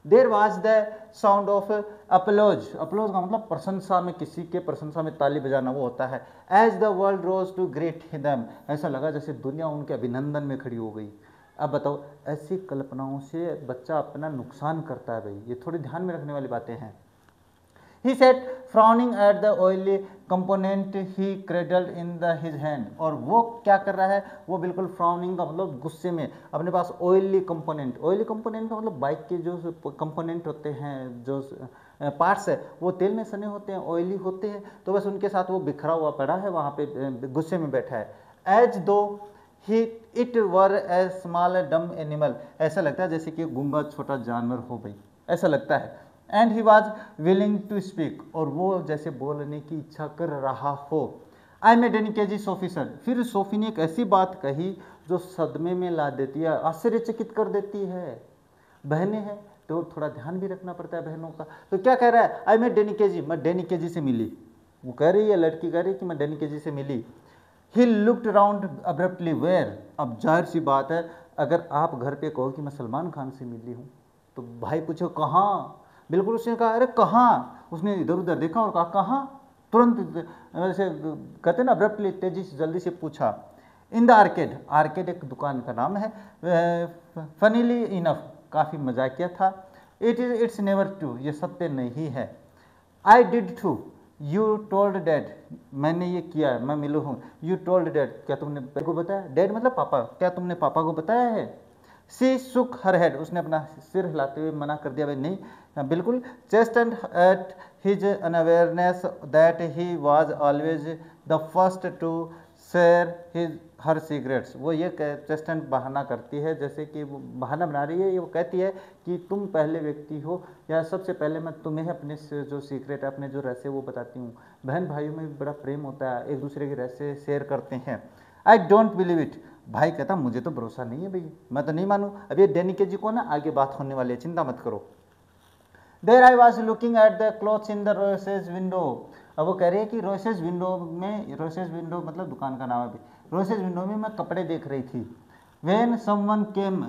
There was the sound of applause, applause का मतलब प्रशंसा में, किसी के प्रशंसा में ताली बजाना वो होता है। As the world rose to greet them, ऐसा लगा जैसे दुनिया उनके अभिनंदन में खड़ी हो गई। अब बताओ, ऐसी कल्पनाओं से बच्चा अपना नुकसान करता है भाई, ये थोड़ी ध्यान में रखने वाली बातें हैं। He sat frowning at the oily component he cradled in his hand, और वो क्या कर रहा है, वो बिल्कुल फ्राउनिंग का मतलब गुस्से में अपने पास ऑयली कंपोनेंट, ऑयली कंपोनेंट का मतलब बाइक के जो कंपोनेंट होते हैं, जो पार्ट्स है वो तेल में सने होते हैं, ऑयली होते हैं, तो बस उनके साथ वो बिखरा हुआ पड़ा है वहाँ पे, गुस्से में बैठा है। As though he it were A small डम एनिमल, ऐसा लगता है जैसे कि गूंगा छोटा जानवर हो भाई, ऐसा लगता है। And he was willing to speak, और वो जैसे बोलने की इच्छा कर रहा हो। I met an Casey Sophie said, फिर सोफी ने एक ऐसी बात कही जो सदमे में ला देती है, आश्चर्यचकित कर देती है। बहनें हैं तो थोड़ा ध्यान भी रखना पड़ता है बहनों का। तो क्या कह रहा है, आई मेड डेनी केजी, मैं डेनी केजी से मिली, वो कह रही है, लड़की कह रही है कि मैं डेनी केजी से मिली। He looked round abruptly where, अब जाहिर सी बात है अगर आप घर पे कहो कि मैं सलमान खान से मिली हूँ तो भाई पूछो कहाँ, बिल्कुल उसने कहा अरे कहाँ, उसने इधर उधर देखा और कहा कहाँ, तुरंत वैसे कहते ना अब्रप्टली, तेजी से जल्दी से पूछा। इन द आर्केड, आर्केड एक दुकान का नाम है, फनीली इनफ, काफ़ी मजाकिया था। इट्स नेवर ट्रू, ये सत्य नहीं है। I did too, you told Dad, मैंने ये किया है, मैं मिलू हूँ। यू टोल्ड डैड, क्या तुमने पापा को बताया, डैड मतलब पापा, क्या तुमने पापा को बताया है। सी सुक हर हेड, उसने अपना सिर हिलाते हुए मना कर दिया, भाई नहीं बिल्कुल। Chastened at his unawareness that he was always the first to share his her secrets, वो ये चेस्टेंड बहाना करती है, जैसे कि वो बहाना बना रही है, ये वो कहती है कि तुम पहले व्यक्ति हो या सबसे पहले मैं तुम्हें अपने जो सीक्रेट है, अपने जो रहस्य वो बताती हूँ। बहन भाइयों में बड़ा प्रेम होता है, एक दूसरे के रहस्य शेयर करते हैं। आई डोंट बिलीव इट, भाई कहता मुझे तो भरोसा नहीं है भैया, मैं तो नहीं मानूँ। अब ये डेनी केजी को ना आगे बात होने वाली है, चिंता मत करो। There I was looking at the clothes in the Rose's window. अब वो कह रही है कि रोसेज विंडो में, रोसेज विंडो मतलब दुकान का नाम है अभी, रोसेज विंडो में मैं कपड़े देख रही थी। वेन समवन केम,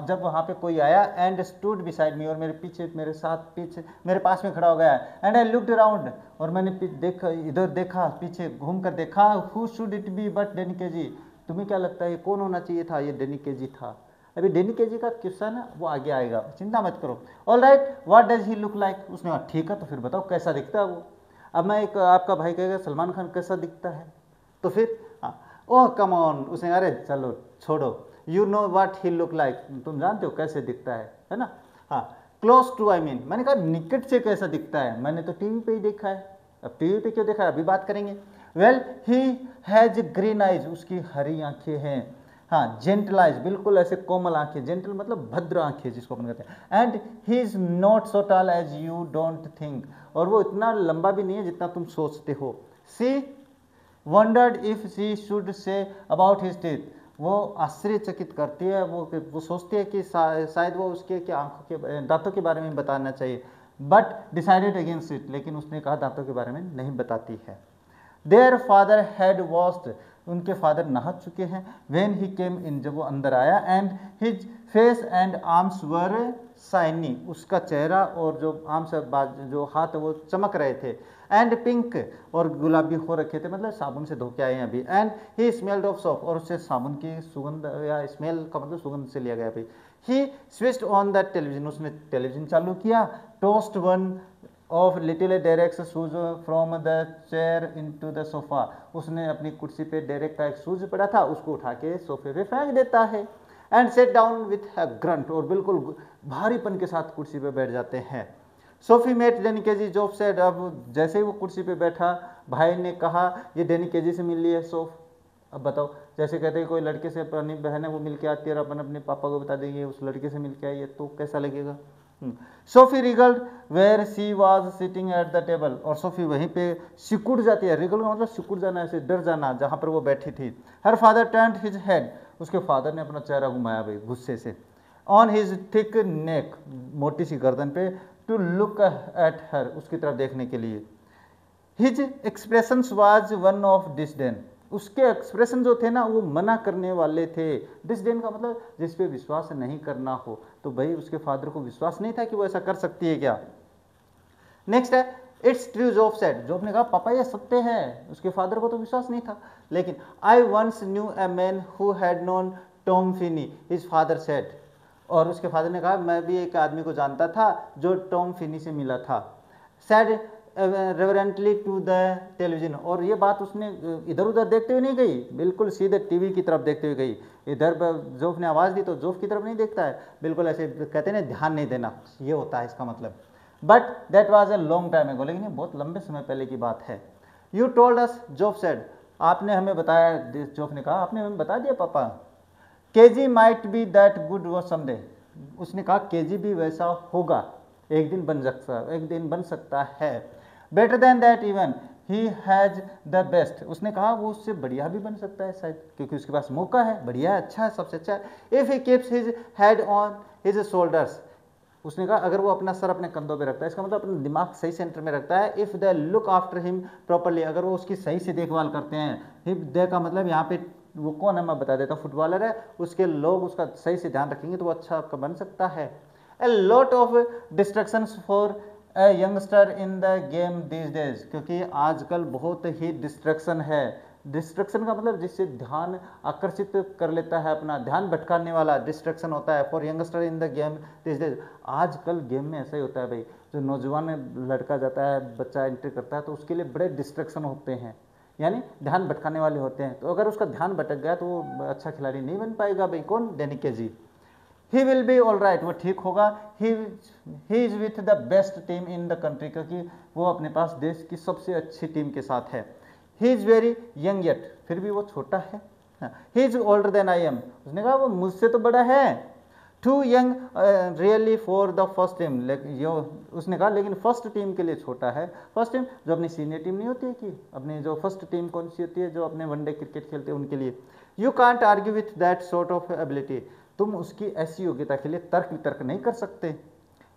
जब वहाँ पे कोई आया, एंड स्टूड बिसाइड मी, और मेरे पीछे, मेरे साथ पीछे, मेरे पास में खड़ा हो गया। एंड आई लुक्ड अराउंड, और मैंने देखा, इधर देखा, पीछे घूम कर देखा। Who should it be but Danny Casey, तुम्हें क्या लगता है ये कौन होना चाहिए था? ये डेनी केजी था। अभी डेनी केजी का किस्सा ना वो आगे आएगा, चिंता मत करो। All right, what does he look like, उसने कहा ठीक है तो फिर बताओ कैसा दिखता है वो। अब मैं एक, आपका भाई कहेगा सलमान खान कैसा दिखता है, तो फिर ओह कम ऑन, उसने अरे चलो छोड़ो, you know what he look like, तुम जानते हो कैसे दिखता है ना। हाँ, क्लोज टू आई मीन, मैंने कहा निकट से कैसा दिखता है, मैंने तो टीवी पे ही देखा है। अब टीवी पे क्यों देखा है, अभी बात करेंगे। Well he has green eyes, उसकी हरी आंखें हैं। हाँ, जेंटल आइज, बिल्कुल ऐसे कोमल आंखें, जेंटल मतलब भद्र आंखें जिसको अपन कहते हैं। And he is not so tall as you don't think, और वो इतना लंबा भी नहीं है जितना तुम सोचते हो। She wondered if she should say about his teeth, वो आश्चर्यचकित करती है, वो सोचती है कि शायद वो उसके क्या आंखों के, दांतों के बारे में बताना चाहिए। बट डिसाइडेड अगेंस्ट इट, लेकिन उसने कहा दांतों के बारे में नहीं बताती है। देयर फादर हैड वॉश्ड, उनके फादर नहा चुके हैं। वेन ही केम इन, जब वो अंदर आया। And his face and arms were shiny, उसका चेहरा और जो आर्म्स, जो हाथ वो चमक रहे थे। एंड पिंक, और गुलाबी हो रखे थे, मतलब साबुन से धो के आए हैं अभी। And he smelled of soap, और उससे साबुन की सुगंध, या स्मेल का मतलब सुगंध से लिया गया अभी। He switched on the television, उसने टेलीविजन चालू किया। Tossed one of little Derek's shoes from the chair into the sofa, उसने अपनी कुर्सी पे डेरेक का एक शूज पड़ा था, उसको उठा के सोफे पे फेंक देता है। And set down with a grunt, और बिल्कुल भारीपन के साथ कुर्सी पे बैठ जाते हैं। Sophie met Danny KG, job said, अब जैसे ही वो कुर्सी पे बैठा, भाई ने कहा ये डेनी केजी से मिल ली है सोफ। अब बताओ, जैसे कहते हैं कोई लड़के से अपनी बहन है वो मिल के आती है और अपन अपने पापा को बता देंगे उस लड़के से मिल के आई है, तो कैसा लगेगा। Sophie wriggled where she was sitting at the table, और सोफी वहीं पे सिकुड़ जाती है। रिगल का मतलब सिकुड़ जाना, ऐसे डर जाना, जहाँ पर वो बैठी थी। Her father turned his head, उसके फादर ने अपना चेहरा घुमाया भाई गुस्से से। ऑन हिज थिक नेक, मोटी सी गर्दन पे, टू लुक एट हर, उसकी तरफ देखने के लिए। His expressions was one of disdain, उसके एक्सप्रेशन जो थे ना वो मना करने वाले थे। डिसडेन का मतलब जिस पे विश्वास नहीं करना हो, तो भाई उसके फादर को विश्वास नहीं था कि वो ऐसा कर सकती है क्या। नेक्स्ट है it's true, job said, Geoff ने कहा पापा ये सत्य है, उसके फादर को तो विश्वास नहीं था। लेकिन I once knew a man who had known Tom Finney, his father said, और उसके फादर ने कहा मैं भी एक आदमी को जानता था जो टॉम फिनी से मिला था। Said reverently to the television, और ये बात उसने इधर उधर देखते हुए नहीं गई, बिल्कुल सीधे टीवी की तरफ देखते हुए गई। इधर जोफ ने आवाज़ दी तो जोफ की तरफ नहीं देखता है, बिल्कुल ऐसे कहते हैं ना ध्यान नहीं देना, ये होता है इसका मतलब। But that was a long time एगो, लेकिन ये बहुत लंबे समय पहले की बात है। You told us, Geoff said, आपने हमें बताया, जोफ ने कहा आपने हमें बता दिया पापा, KG might be that good वो समडे, उसने कहा केजी भी वैसा होगा, एक दिन बन सकता है। Better than that even he has the best, उसने कहा वो उससे बढ़िया भी बन सकता है शायद, क्योंकि उसके पास मौका है, बढ़िया है, अच्छा है, सबसे अच्छा है। If he keeps his head on his shoulders, उसने कहा अगर वो अपना सर अपने कंधों पे रखता है, इसका मतलब अपना दिमाग सही सेंटर में रखता है। If they look after him properly, अगर वो उसकी सही से देखभाल करते हैं। इफ दे का मतलब यहाँ पे वो कौन है मैं बता देता हूँ, फुटबॉलर है, उसके लोग उसका सही से ध्यान रखेंगे तो वो अच्छा बन सकता है। ए lot of distractions for a youngster in the game these days, क्योंकि आजकल बहुत ही डिस्ट्रैक्शन है। डिस्ट्रैक्शन का मतलब जिससे ध्यान आकर्षित कर लेता है, अपना ध्यान भटकाने वाला डिस्ट्रैक्शन होता है। For youngster in the game these days, आजकल गेम में ऐसा ही होता है भाई, जो नौजवान लड़का जाता है, बच्चा एंट्री करता है तो उसके लिए बड़े डिस्ट्रैक्शन होते हैं, यानी ध्यान भटकाने वाले होते हैं। तो अगर उसका ध्यान भटक गया तो वो अच्छा खिलाड़ी नहीं बन पाएगा भाई। कौन? Danny Casey. He will be all right, वो ठीक होगा। He is with the best team in the country, क्योंकि वो अपने पास देश की सबसे अच्छी टीम के साथ है। He is very young yet, फिर भी वो छोटा है। He is older than I am, उसने कहा वो मुझसे तो बड़ा है। Too young really for the first team, लेकिन उसने कहा लेकिन फर्स्ट टीम के लिए छोटा है। फर्स्ट टीम जो अपनी सीनियर टीम नहीं होती है कि अपनी जो फर्स्ट टीम कौन सी होती है, जो अपने वनडे क्रिकेट खेलते हैं उनके लिए। You can't argue with that sort of ability, तुम उसकी ऐसी योग्यता के लिए तर्क वितर्क नहीं कर सकते।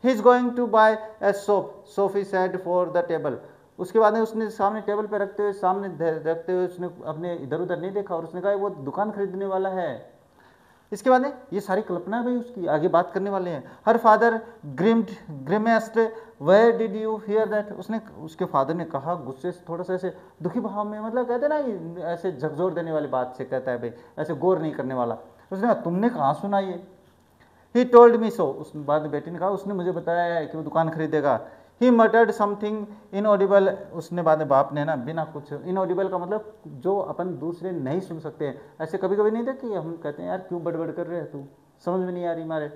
He is going to buy a shop, Sophie said for the table, उसके बाद में उसने सामने टेबल पे रखते हुए, सामने रखते हुए उसने अपने इधर उधर नहीं देखा और उसने कहा वो दुकान खरीदने वाला है। इसके बाद में ये सारी कल्पना है भाई उसकी, आगे बात करने वाले हैं। Her father grimaced, where did you hear that, उसने, उसके फादर ने कहा गुस्से से, थोड़ा सा ऐसे दुखी भाव में, मतलब कहते ना कि ऐसे झकझोर देने वाली बात से कहता है भाई, ऐसे गौर नहीं करने वाला। उसने कहा तुमने कहाँ सुना ये। ही टोल्ड मी सो, उस बाद बेटी ने कहा उसने मुझे बताया है कि वो दुकान खरीदेगा। ही मटर्ड समथिंग इनऑडिबल, उसने बाद में बाप ने ना बिना कुछ, इनऑडिबल का मतलब जो अपन दूसरे नहीं सुन सकते हैं, ऐसे कभी कभी नहीं देखी हम कहते हैं यार क्यों बड़बड़ कर रहे हैं तू, समझ में नहीं आ रही मारे।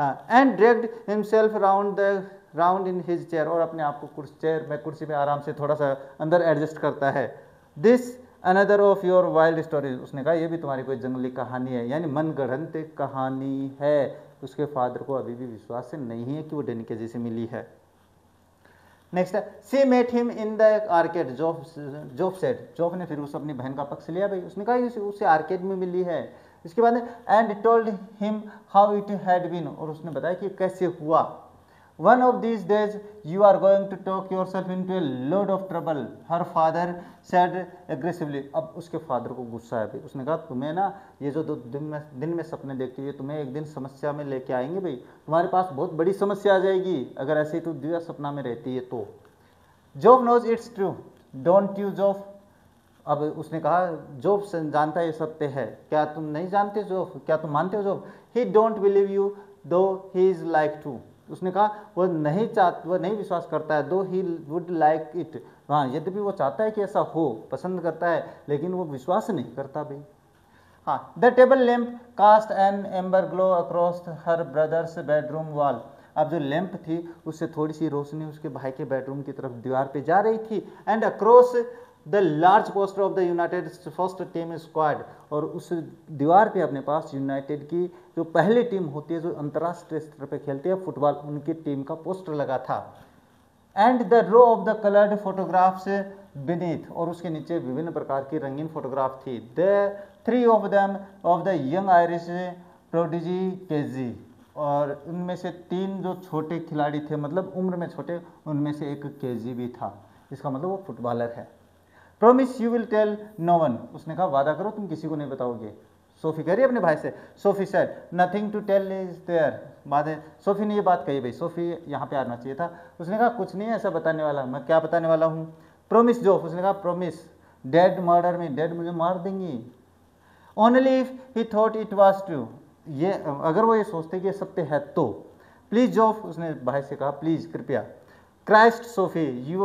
हाँ, and dragged himself round in his chair, और अपने आप को चेयर में, कुर्सी में आराम से थोड़ा सा अंदर एडजस्ट करता है। This another of your wild stories, उसने कहा ये भी तुम्हारी कोई जंगली कहानी है, यानी मनगढ़ंत कहानी है। उसके फादर को अभी भी विश्वास नहीं है कि वो डेनिकेजी से मिली है। नेक्स्ट है, she met him in the arcade, Geoff said, Geoff ने फिर उस अपनी बहन का पक्ष लिया भाई, उसने कहा उसे आर्केड में मिली है। इसके बाद and told him how it had been, और उसने बताया कि कैसे हुआ। One of these days you are going to talk yourself into a load of trouble, her father said aggressively, अब उसके फादर को गुस्सा है भाई, उसने कहा तुम्हें ना ये जो दिन में सपने देखती है तुम्हें एक दिन समस्या में लेके आएंगे भाई, तुम्हारे पास बहुत बड़ी समस्या आ जाएगी अगर ऐसे ही तू दिव्या सपना में रहती है तो। Geoff knows it's true don't you Geoff, अब उसने कहा जोफ जानता है ये सत्य है, क्या तुम नहीं जानते जोफ, क्या तुम मानते हो Geoff. He don't believe you दो ही इज लाइक टू, उसने कहा वो नहीं विश्वास करता है, दो ही वुड लाइक इट, हाँ यद्यपि वो चाहता है कि ऐसा हो, पसंद करता है, लेकिन वो विश्वास नहीं करता भाई। हाँ, the table lamp cast an amber glow across her brother's bedroom wall, अब जो लैंप थी उससे थोड़ी सी रोशनी उसके भाई के बेडरूम की तरफ दीवार पे जा रही थी। And across the large poster of the United first team squad, और उस दीवार पे अपने पास यूनाइटेड की जो पहली टीम होती है जो अंतर्राष्ट्रीय स्तर पे खेलती है फुटबॉल, उनकी टीम का पोस्टर लगा था। And the row of the coloured photographs beneath, और उसके नीचे विभिन्न प्रकार की रंगीन फोटोग्राफ थी। The three of them of the young Irish prodigy Casey, और उनमें से तीन जो छोटे खिलाड़ी थे, मतलब उम्र में छोटे, उनमें से एक केजी भी था, इसका मतलब वो फुटबॉलर है। Promise you will tell no one, उसने कहा वादा करो तुम किसी को नहीं बताओगे। सोफी कह रही है अपने भाई से, Sophie said nothing to tell is there, बाद में सोफी ने ये बात कही भाई, सोफी यहाँ पे आना चाहिए था। उसने कहा कुछ नहीं है ऐसा बताने वाला, मैं क्या बताने वाला हूँ। प्रोमिस जोफ, उसने कहा प्रोमिस, डेड मर्डर में, डेड मुझे मार देंगी। Only if he thought it was true, ये अगर वो ये सोचते कि ये सत्य है तो। प्लीज जोफ, उसने भाई से कहा प्लीज कृपया। Christ Sophie you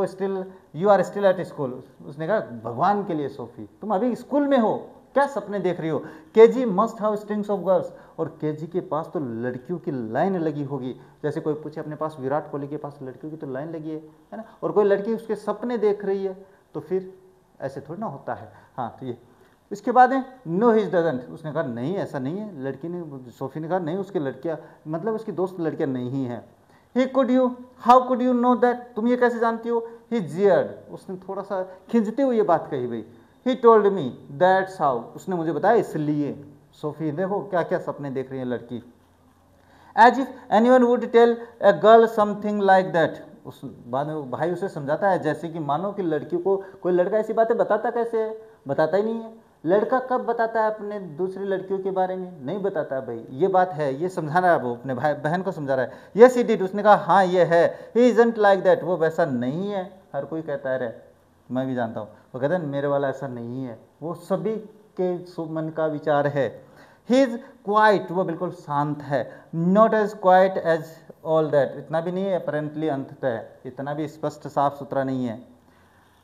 are still at school, उसने कहा भगवान के लिए सोफी तुम अभी स्कूल में हो, क्या सपने देख रही हो। KG must have strings of girls, और केजी के पास तो लड़कियों की लाइन लगी होगी, जैसे कोई पूछे अपने पास विराट कोहली के पास लड़कियों की तो लाइन लगी है ना, और कोई लड़की उसके सपने देख रही है, तो फिर ऐसे थोड़ी ना होता है। हाँ तो ये इसके बाद है नो हिज डजंट, उसने कहा नहीं ऐसा नहीं है, लड़की ने, सोफी ने कहा नहीं उसकी लड़कियाँ, मतलब उसकी दोस्त लड़कियाँ नहीं हैं। He could you, how could you know that, तुम ये कैसे जानती हो। ही जियर्ड, उसने थोड़ा सा खिंचते हुए ये बात कही भाई। He told me that's how, उसने मुझे बताया इसलिए। सोफी देखो क्या क्या सपने देख रही है लड़की। As if anyone would tell a girl something like that, उस बाद में भाई उसे समझाता है जैसे कि मानो कि लड़कियों को कोई लड़का ऐसी बातें बताता कैसे है, बताता ही नहीं है। लड़का कब बताता है अपने दूसरी लड़कियों के बारे में, नहीं बताता है भाई, ये बात है, ये समझा रहा है वो अपने भाई बहन को समझा रहा है। यस ही डिड, उसने कहा हाँ ये है। ही इजंट लाइक दैट, वो वैसा नहीं है। हर कोई कहता है रे, मैं भी जानता हूँ, वो कहता है मेरे वाला ऐसा नहीं है, वो सभी के मन का विचार है। ही इज क्वाइट, वो बिल्कुल शांत है। Not as quite as all that, इतना भी नहीं है अपेरेंटली, अंततः इतना भी स्पष्ट साफ सुथरा नहीं है।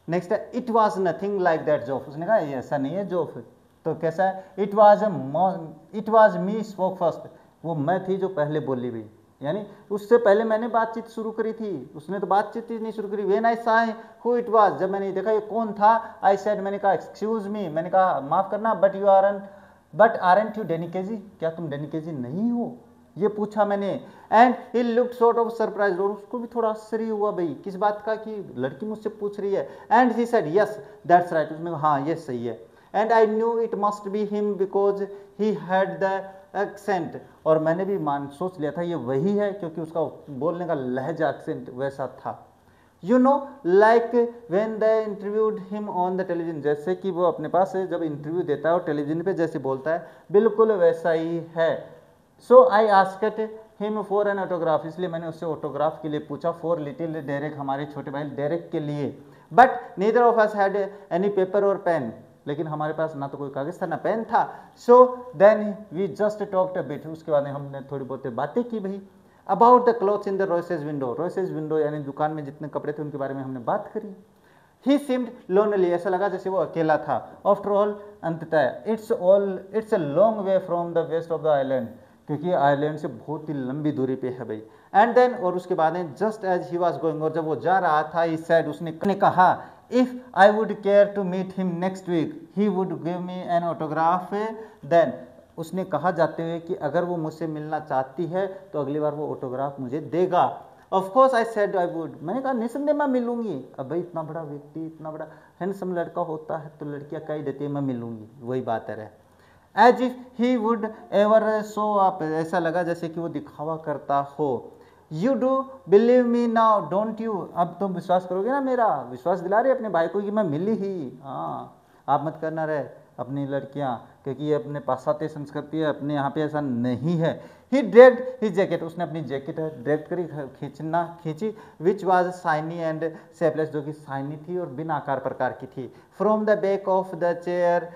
नेक्स्ट है it was nothing like that Geoff, उसने कहा ये ऐसा नहीं है जोफ, तो कैसा है। It was me spoke first, वो मैं थी जो पहले बोली भी, यानी उससे पहले मैंने बातचीत शुरू करी थी, उसने तो बातचीत ही नहीं शुरू करी। व्हेन आई सा हु इट वॉज, जब मैंने देखा ये कौन था, आई सेड, मैंने कहा एक्सक्यूज मी, मैंने कहा माफ करना, बट आरंट यू डेनिकेजी, क्या तुम डेनिकेजी नहीं हो, ये पूछा मैंने। And he looked sort of surprise, और उसको भी थोड़ा आश्चर्य हुआ भाई किस बात का कि लड़की मुझसे पूछ रही है। And he said yes that's right, उसने कहा हाँ ये सही है। And I knew it must be him because he had the accent, और मैंने भी सोच लिया था ये वही है क्योंकि उसका बोलने का लहजा एक्सेंट वैसा था। You know like when they interviewed him on the television, जैसे कि वो अपने पास जब इंटरव्यू देता है और टेलीविजन पे जैसे बोलता है बिल्कुल वैसा ही है। So I asked him for an autograph, इसलिए मैंने उससे ऑटोग्राफ के लिए पूछा, फॉर लिटिल डेरेक, हमारे छोटे भाई डेरेक के लिए। But neither of us had any paper और पेन, लेकिन हमारे पास ना तो कोई कागज था ना पेन था। So then we just talked a bit, उसके बाद हमने थोड़ी बहुत बातें की भाई। About the clothes in the Royce's window, Royce's window यानी दुकान में जितने कपड़े थे उनके बारे में हमने बात करी। ही सीम्ड लोनली, ऐसा लगा जैसे वो अकेला था। आफ्टर ऑल, अंततः, it's a long way from the west of the island, क्योंकि आइलैंड से बहुत ही लंबी दूरी पे है भाई। एंड देन, और उसके बाद just as he was going, और जब वो जा रहा था, ही सेड, उसने कहा, if I would care to meet him next week he would give me an autograph then, उसने कहा जाते हुए कि अगर वो मुझसे मिलना चाहती है तो अगली बार वो ऑटोग्राफ मुझे देगा। Of course I said I would, मैंने कहा निसंदेह मैं मिलूंगी। अब भाई इतना बड़ा व्यक्ति, इतना बड़ा हैंडसम लड़का होता है तो लड़कियां कह ही देती है मैं मिलूंगी, वही बात है। As if he would ever show up, ऐसा लगा जैसे कि वो दिखावा करता हो। You do believe me now don't you, अब तुम विश्वास करोगे ना, मेरा विश्वास दिला रहे अपने भाई को कि मैं मिली ही। हाँ, आप मत करना रहे अपनी लड़कियां, क्योंकि ये अपने पाश्चात्य संस्कृति है, अपने यहाँ पे ऐसा नहीं है। ही ड्रैग्ड हिज जैकेट, उसने अपनी जैकेट ड्रैग करी, खींची, which was shiny and shapeless, जो कि शाइनी थी और बिना आकार प्रकार की थी। From the back of the chair,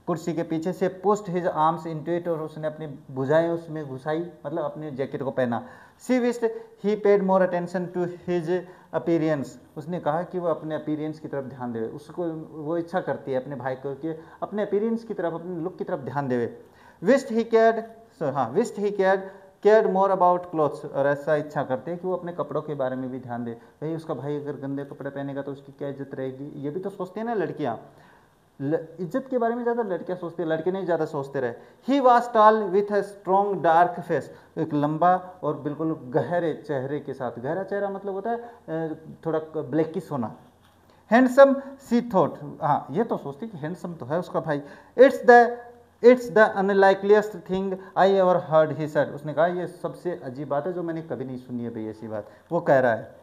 कुर्सी के पीछे से, pushed his arms into it, और उसने अपनी भुजाएं उसमें घुसाई, मतलब अपने जैकेट को पहना। She wished he paid more attention to his appearance, उसने कहा कि वो अपने अपीरियंस की तरफ ध्यान देवे, उसको वो इच्छा करती है अपने भाई को कि अपने अपीरियंस की तरफ, अपने लुक की तरफ ध्यान देवे। Wished he cared more about clothes, और ऐसा इच्छा करते हैं कि वो अपने कपड़ों के बारे में भी ध्यान दे। भाई उसका भाई अगर गंदे कपड़े पहनेगा तो उसकी क्या इज्जत रहेगी, ये भी तो सोचती है ना लड़कियाँ। इज्जत के बारे में ज़्यादा लड़कियां सोचती है, लड़के नहीं ज़्यादा सोचते रहे। He was tall with a strong dark face, एक लंबा और बिल्कुल गहरे चेहरे के साथ, गहरा चेहरा मतलब होता है थोड़ा ब्लैकिश होना। हैंडसम सी थॉट, हाँ ये तो सोचती कि हैंडसम तो है उसका भाई। It's the unlikeliest thing I ever heard, he said, उसने कहा ये सबसे अजीब बात है जो मैंने कभी नहीं सुनी है भाई, ऐसी बात वो कह रहा है।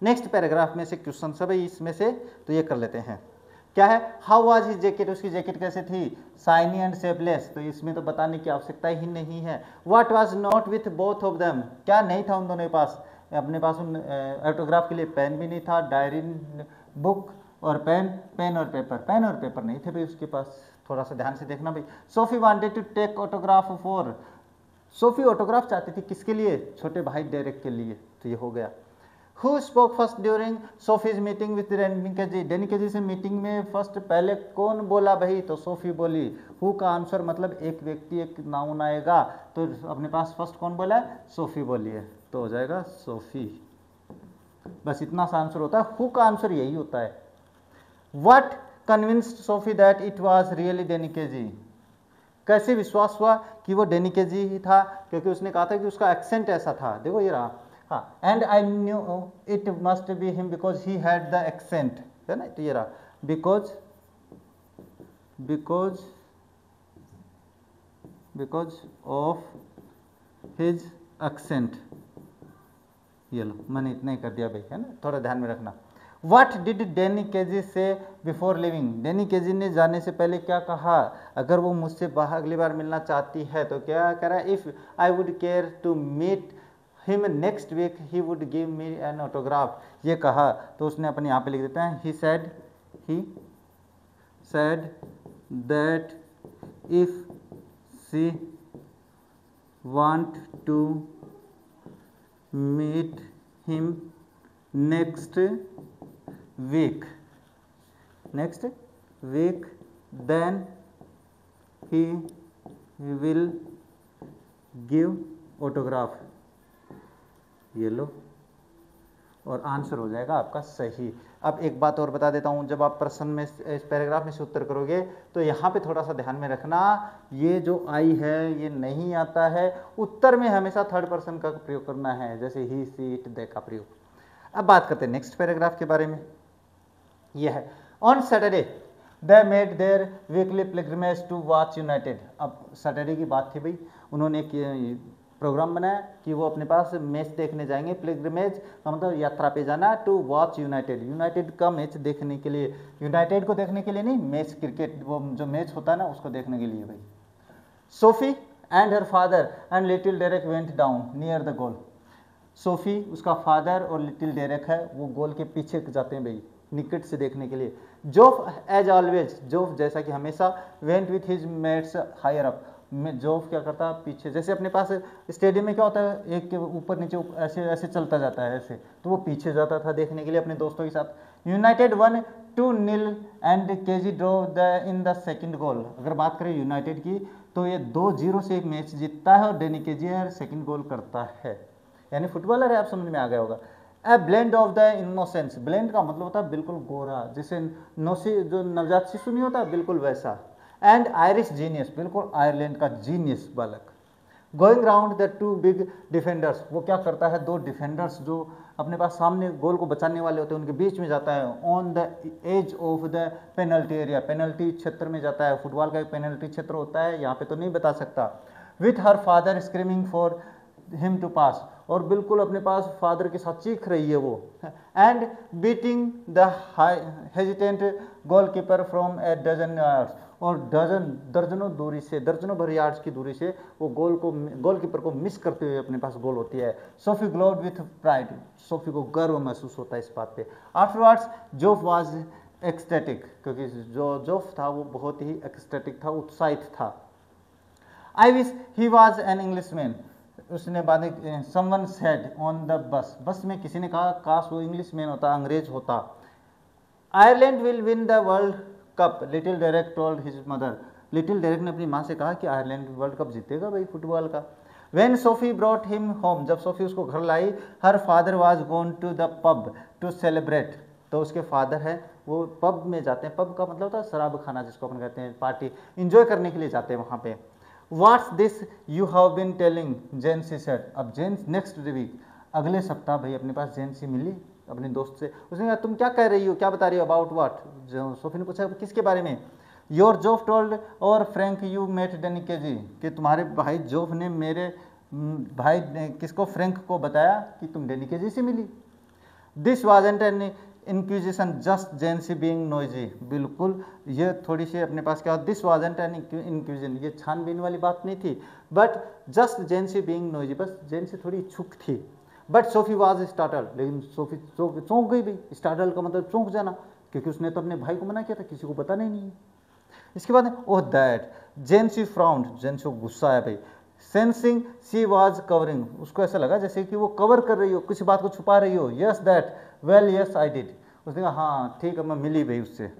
नेक्स्ट पैराग्राफ में से क्वेश्चन सब है इसमें से, तो ये कर लेते हैं। क्या है, हाउ वाज हिज जैकेट, उसकी जैकेट कैसे थी, शाइनी एंड शेपलेस, तो इसमें तो बताने की आवश्यकता ही नहीं है। What was not with both of them, क्या नहीं था उन दोनों के पास, अपने पास उन ऑटोग्राफ के लिए पेन भी नहीं था, डायरी बुक और पेन और पेपर नहीं थे भाई उसके पास, थोड़ा सा ध्यान से देखना भाई। Sophie wanted to take autograph for, Sophie autograph चाहती थी किसके लिए, छोटे भाई डेरेक के लिए, तो ये हो गया। Who spoke first during Sophie's meeting with डेनिकेजी, डेनिकेजी से मीटिंग में फर्स्ट पहले कौन बोला भाई, तो सोफी बोली। हु का आंसर मतलब एक व्यक्ति एक नाउन आएगा, तो अपने पास फर्स्ट कौन बोला है, सोफी बोली है, तो हो जाएगा सोफी, बस इतना सा आंसर होता है। हु का आंसर यही होता है। What convinced Sophie that it was really Danny Casey, कैसे विश्वास हुआ कि वो डेनिकेजी ही था, क्योंकि उसने कहा था कि उसका एक्सेंट ऐसा था, देखो ये रहा। हाँ, and I knew it must be him because he had the accent, है ना, तो ये रहा, बिकॉज ऑफ हिज एक्सेंट, ये लो मैंने इतना ही कर दिया भाई, है ना, थोड़ा ध्यान में रखना। What did डेनिकेजी से बिफोर लिविंग, डेनिकेजी ने जाने से पहले क्या कहा, अगर वो मुझसे अगली बार मिलना चाहती है तो क्या कह रहा है, if I would care to meet him next week he would give me an autograph, ये कहा, तो उसने अपने यहाँ पे लिख देता है, he said that if she want to meet him next week then he will give autograph, ये लो, और आंसर हो जाएगा आपका सही। अब एक बात और बता देता हूँ, जब आप प्रश्न में इस पैराग्राफ में से उत्तर करोगे तो यहाँ पे थोड़ा सा ध्यान में रखना, ये जो आई है ये नहीं आता है, उत्तर में हमेशा थर्ड पर्सन का प्रयोग करना है, जैसे ही, सी, इट, दे का प्रयोग। अब बात करते हैं नेक्स्ट पैराग्राफ के बारे में, यह है on Saturday they made their weekly pilgrimage to watch United. अब सैटरडे की बात थी भाई, उन्होंने एक प्रोग्राम बनाया कि वो अपने पास मैच देखने जाएंगे। पिलग्रिमेज का मतलब यात्रा पे जाना, टू वॉच यूनाइटेड, यूनाइटेड का मैच देखने के लिए, यूनाइटेड को देखने के लिए नहीं, मैच क्रिकेट वो जो मैच होता है ना उसको देखने के लिए भाई। Sophie and her father and little Derek went down near the goal. Sophie, उसका फादर और लिटिल डेरेक है, वो गोल के पीछे जाते हैं भाई निकट से देखने के लिए। जोफ एज ऑलवेज, जोफ जैसा कि हमेशा, went with his mates higher up, Geoff क्या करता है पीछे, जैसे अपने पास स्टेडियम में क्या होता है एक के ऊपर नीचे ऐसे ऐसे चलता जाता है ऐसे, तो वो पीछे जाता था देखने के लिए अपने दोस्तों के साथ। United 1-0 and KG draw the in the second गोल। अगर बात करें यूनाइटेड की तो ये 2-0 से मैच जीतता है और डेनी केजियर सेकंड गोल करता है, यानी फुटबॉलर है, आप समझ में आ गया होगा। A blend of the innocence, blend का मतलब होता है बिल्कुल गोरा, जैसे नौसी जो नवजात शिशु नहीं होता बिल्कुल वैसा। एंड आयरिश जीनियस, बिल्कुल आयरलैंड का जीनियस बालक। Going round the two big defenders, वो क्या करता है दो डिफेंडर्स जो अपने पास सामने गोल को बचाने वाले होते हैं उनके बीच में जाता है। On the edge of the penalty area, penalty क्षेत्र में जाता है, फुटबॉल का एक पेनल्टी क्षेत्र होता है, यहाँ पे तो नहीं बता सकता। With her father screaming for him to pass, और बिल्कुल अपने पास फादर के साथ चीख रही है वो। And beating the hesitant goalkeeper from a dozen yards, और दर्जनों दूरी से, दर्जनों भर यार्ड्स की दूरी से वो गोलकीपर को मिस करते हुए अपने पास गोल होती है। Sophie glowed with pride, Sophie को गर्व महसूस होता है इस बात पे। आफ्टरवर्ड्स जोफ वाज एक्सटेटिक, क्योंकि जो जोफ था वो बहुत ही एक्सटेटिक था, उत्साहित था। I wish he was an Englishman, उसने बाद someone said on the bus, बस में किसी ने कहा काश वो इंग्लिशमैन होता, अंग्रेज होता। Ireland will win the world cup, little Derek told his mother, little Derek ने अपनी माँ से कहा कि आयरलैंड वर्ल्ड कप जीतेगा भाई फुटबॉल का। When Sophie brought him home, जब सोफी उसको घर लाई, her father was gone to the pub to celebrate, तो उसके फादर है वो पब में जाते हैं, पब का मतलब होता है शराब खाना जिसको अपन कहते हैं, पार्टी इंजॉय करने के लिए जाते हैं वहाँ पे। What's this you have been telling, Jansie said, अब जेंस नेक्स्ट वीक, अगले सप्ताह भाई अपने पास जेंसी मिली अपने दोस्त से, उसने कहा तुम क्या कह रही हो, क्या बता रही हो, अबाउट व्हाट, जो सोफी ने पूछा किसके बारे में। योर जोफ टोल्ड और Frank you met Danny Casey, कि तुम्हारे भाई जोफ ने मेरे भाई ने किसको, फ्रैंक को बताया कि तुम डेनी केजी से मिली। This wasn't an inquisition just Jancy being nosy, बिल्कुल ये थोड़ी सी अपने पास क्या, दिस वाजंट एन इंक्विजिशन, ये छानबीन वाली बात नहीं थी, but just Jancy being noisy, बस जेंसी थोड़ी इच्छुक थी। बट सोफी वाज स्टार्टल, लेकिन सोफी चौंक गई भाई, स्टार्टल का मतलब चौंक जाना, क्योंकि उसने तो अपने भाई को मना किया था किसी को बताना ही नहीं है। इसके बाद ओह दैट, जेंसी फ्राउंड, जेंसी को गुस्सा आया भाई। सेंसिंग शी वाज कवरिंग, उसको ऐसा लगा जैसे कि वो कवर कर रही हो, किसी बात को छुपा रही हो। Yes that, well yes I did, उसने कहा हाँ ठीक है मैं मिली भाई उससे।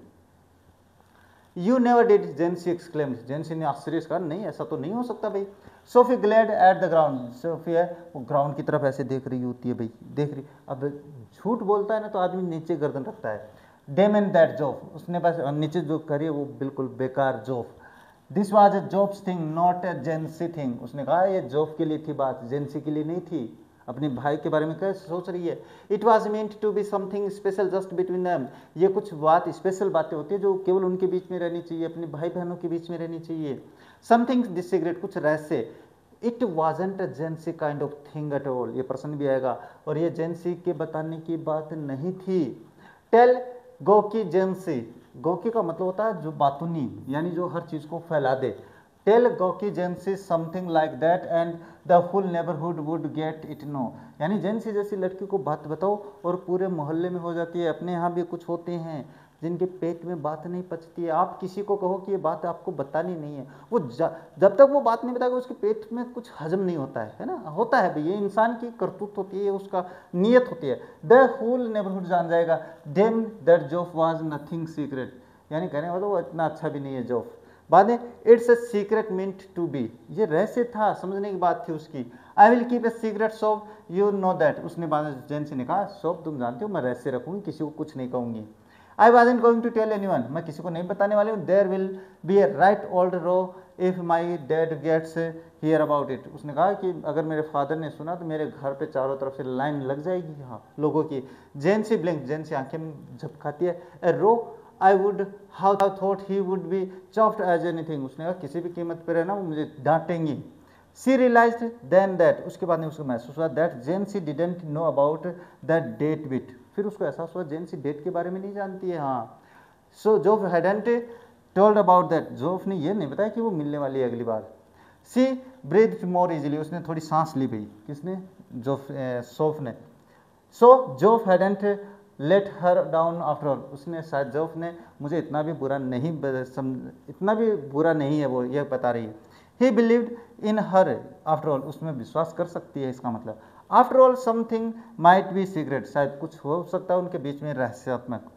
You never did, Jancy exclaimed, Jancy ने आश्चर्य से कहा नहीं ऐसा तो नहीं हो सकता भाई। Sophie glad at the ground, Sophie है वो ग्राउंड की तरफ ऐसे देख रही होती है भाई, देख रही, अब झूठ बोलता है ना तो आदमी नीचे गर्दन रखता है। डेम एंड दैट जोफ, उसने बस नीचे जो करी है वो बिल्कुल बेकार Joff. This was a Joff's thing not a Jancy thing, उसने कहा ये जोफ के लिए थी बात, जेंसी के लिए नहीं थी। अपने भाई के बारे में कैसे सोच रही है। It was meant to be something special just between them, ये कुछ बात स्पेशल बातें होती है जो केवल उनके बीच में रहनी चाहिए, अपने भाई बहनों के बीच में रहनी चाहिए। समथिंग दिस सीक्रेट, कुछ रहस्य। It wasn't a जेंसी kind of thing at all, ये प्रश्न भी आएगा, और ये जेंसी के बताने की बात नहीं थी। टेल गोकी जेंसी, गोकी का मतलब होता है जो बातूनी, यानी जो हर चीज को फैला दे। टेल गोकी Jansie something like that and the full neighbourhood would get it know, यानी जेंसी जैसी लड़की को बात बताओ और पूरे मोहल्ले में हो जाती है। अपने यहाँ भी कुछ होते हैं जिनके पेट में बात नहीं पचती है, आप किसी को कहो कि ये बात आपको बतानी नहीं है, वो जब तक वो बात नहीं बताएगा उसके पेट में कुछ हजम नहीं होता है ना, होता है भाई, ये इंसान की करतूत होती है, उसका नीयत होती है। द फुल नेबरहुड जान जाएगा। Damn that Geoff was nothing secret, यानी कहने वाला वो इतना अच्छा भी नहीं है जोफ। बाद में it's a secret meant to be, ये रहस्य था, समझने की बात थी उसकी। I will keep a secret Soph you know that, उसने बाद में जेंसी ने कहा सॉफ तुम जानते हो मैं रहस्य रखूंगी, किसी को कुछ नहीं कहूंगी। I wasn't going to tell anyone, मैं किसी को नहीं बताने वाली हूँ। There will be a right old row if my dad gets hear about it, उसने कहा कि अगर मेरे फादर ने सुना तो मेरे घर पे चारों तरफ से लाइन लग जाएगी हाँ लोगों की। जेंसी ब्लिंक, जेंसी आंखें झपकाती है। A row I would how thought he would be chopped as anything, उसने कहा किसी भी कीमत पर रहना वो मुझे डांटेंगी। सी रियलाइज्ड देन दैट, उसके बाद में उसको महसूस हुआ that Jansie didn't know about the date bit, फिर उसको एहसास हुआ जेन्सी डेट के बारे में नहीं जानती है। हाँ, so Geoff hadn't told about that, Geoff ने ये नहीं बताया कि वो मिलने वाली है अगली बार। सी ब्रीथ मोर इजीली, उसने थोड़ी सांस ली भाई, किसने, जोफ, सोफ ने। So Geoff hadn't let her down after all, उसने शायद जोफ ने मुझे इतना भी बुरा नहीं इतना भी बुरा नहीं है वो ये बता रही है। He believed in her after all, उसमें विश्वास कर सकती है, इसका मतलब after all something might be secret, शायद कुछ हो सकता है उनके बीच में रहस्यात्मक।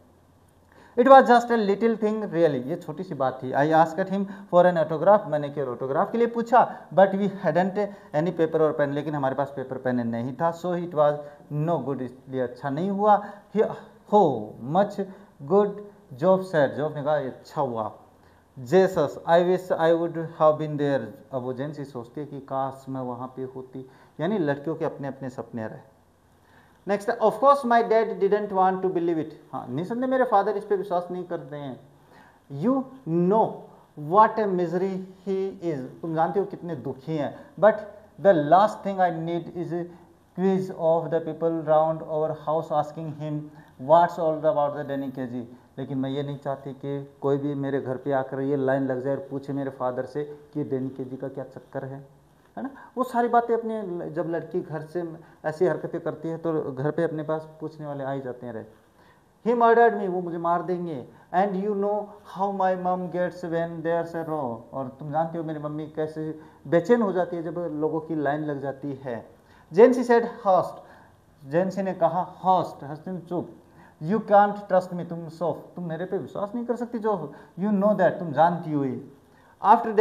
It was just a little thing really, ये छोटी सी बात थी। I asked him for an autograph, मैंने केवल ऑटोग्राफ के लिए पूछा, but we hadn't any paper और पेन, लेकिन हमारे पास पेपर पेन नहीं था। सो इट वॉज नो गुड, इसलिए अच्छा नहीं हुआ। हो much good, Geoff said, Geoff ने कहा अच्छा हुआ। Jesus I wish I would have been there, अब वो जेंसी सोचती है कि काश मैं वहाँ पे होती, यानी लड़कियों के अपने अपने सपने रहे। Next, of course my dad didn't want to believe it, हाँ निसंदेह मेरे फादर इस पे विश्वास नहीं करते हैं। You know what a misery he is, तुम जानते हो कितने दुखी हैं। But the last thing I need is queues of the people round our house asking him what's all about the Danny Casey, लेकिन मैं ये नहीं चाहती कि कोई भी मेरे घर पे आकर ये लाइन लग जाए और पूछे मेरे फादर से कि डेनिकेजी का क्या चक्कर है ना। वो सारी बातें अपने, जब लड़की घर से ऐसी हरकतें करती है तो घर पे अपने पास पूछने वाले आ ही जाते हैं रहे। ही मर्डर्ड मी, वो मुझे मार देंगे। And you know how my मम गेट्स व्हेन देयर्स ए रो, और तुम जानते हो मेरी मम्मी कैसे बेचैन हो जाती है जब लोगों की लाइन लग जाती है। जेंसी सेड हॉस्ट, जेंसी ने कहा हॉस्ट, हस्तिन चुप। यू कांट ट्रस्ट मी, तुम सोफ, तुम मेरे पे विश्वास नहीं कर सकती जो, यू नो दैट, तुम जानती हो ये। After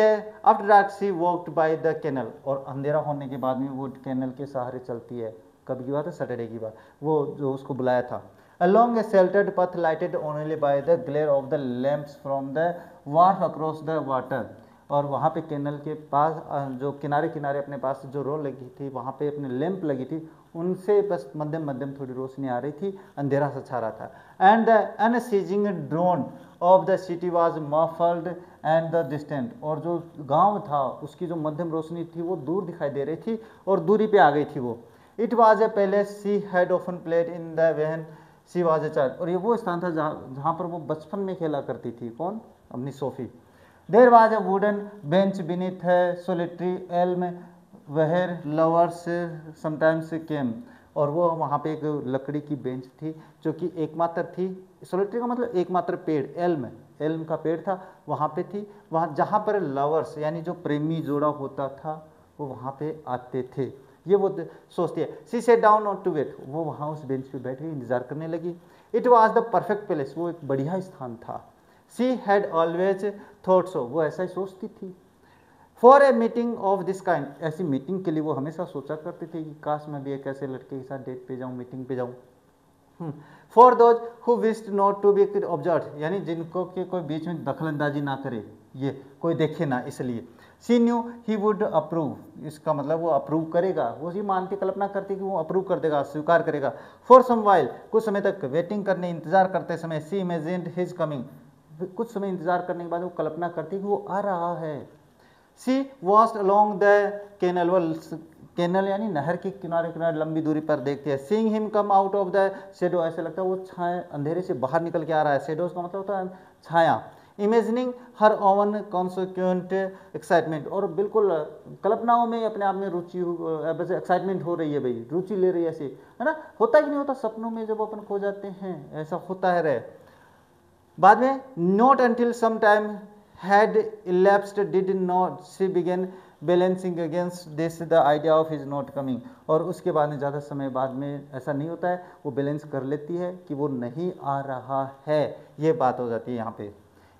dark she walked by the canal, और अंधेरा होने के बाद में वो कैनल के सहारे चलती है। कब की बात है, सैटरडे की बात, वो जो उसको बुलाया था। along a sheltered path lighted only by the glare of the lamps from the wharf across the water, और वहाँ पे कैनल के पास जो किनारे किनारे अपने पास जो रो लगी थी, वहाँ पे अपने लैंप लगी थी, उनसे बस मध्यम मध्यम थोड़ी रोशनी आ रही थी, अंधेरा सा छा रहा था। And the unceasing drone of the city was muffled and the distant, और जो गांव था उसकी जो मध्यम रोशनी थी वो दूर दिखाई दे रही थी और दूरी पे आ गई थी वो। It was A palace she had often played in the when she was a child, और ये वो स्थान था जहाँ पर वो बचपन में खेला करती थी, कौन, अपनी Sophie. There was a wooden bench beneath है solitary elm where lovers sometimes came, और वो वहाँ पे एक लकड़ी की बेंच थी जो कि एकमात्र थी, सोलिटरी का मतलब एकमात्र पेड़, एल्म का पेड़ था, वहाँ पे थी, वहाँ जहाँ पर लवर्स यानी जो प्रेमी जोड़ा होता था वो वहाँ पे आते थे, ये वो सोचती है। सी सेट डाउन और टू वेट, वो वहाँ उस बेंच पे बैठ गई, इंतजार करने लगी। It was the perfect place, वो एक बढ़िया स्थान था। She had always thought so, वो ऐसा ही सोचती थी। For a meeting of this kind, ऐसी मीटिंग के लिए वो हमेशा सोचा करती थी कि काश मैं भी एक ऐसे लड़के के साथ डेट पे जाऊँ, मीटिंग पे जाऊँ। For those who wished not to be observe, यानी जिनको कि कोई बीच में दखलंदाजी ना करे, ये कोई देखे ना, इसलिए। सी न्यू ही वुड अप्रूव, इसका मतलब वो अप्रूव करेगा, वो ये मान के कल्पना करती कि वो अप्रूव कर देगा, स्वीकार करेगा। फॉर सम वाइल, कुछ समय तक वेटिंग करने, इंतजार करते समय, सी इमेजिन्ड हिज कमिंग, कुछ समय इंतजार करने के बाद वो कल्पना करती कि वो आ रहा है। सी वॉस्ट अलोंग द कैनल, वो कैनल यानी नहर के किनारे किनारे लंबी दूरी पर देखते हैं। Seeing him come out of the shadow, ऐसे लगता है वो छाया अंधेरे से बाहर निकल के आ रहा है, शेडोज का मतलब होता है छाया। इमेजिनिंग हर ओवन कॉन्सिक्वेंट एक्साइटमेंट, और बिल्कुल कल्पनाओं में अपने आप में रुचि, एक्साइटमेंट हो रही है भाई, रुचि ले रही है, ऐसे है ना, होता कि नहीं होता सपनों में जब अपन खो जाते हैं, ऐसा होता है रहे। बाद में not until some time had elapsed did not she begin balancing against this the idea of his not coming, और उसके बाद में ज़्यादा समय बाद में ऐसा नहीं होता है, वो बैलेंस कर लेती है कि वो नहीं आ रहा है, ये बात हो जाती है यहाँ पे।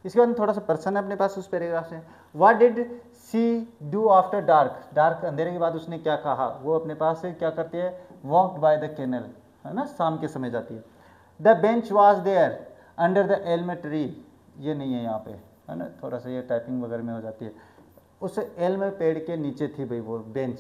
इसके बाद थोड़ा सा पर्सन है अपने पास उस पैराग्राफ से। What did she do after dark, dark अंधेरे के बाद उसने क्या कहा, वो अपने पास से क्या करती है, वॉकड बाय द कैनल, है ना, शाम के समय जाती है। The bench was there under the elm tree, ये नहीं है यहाँ पे, है ना, थोड़ा सा ये टाइपिंग वगैरह में हो जाती है, उस एल्म पेड़ के नीचे थी भाई वो bench.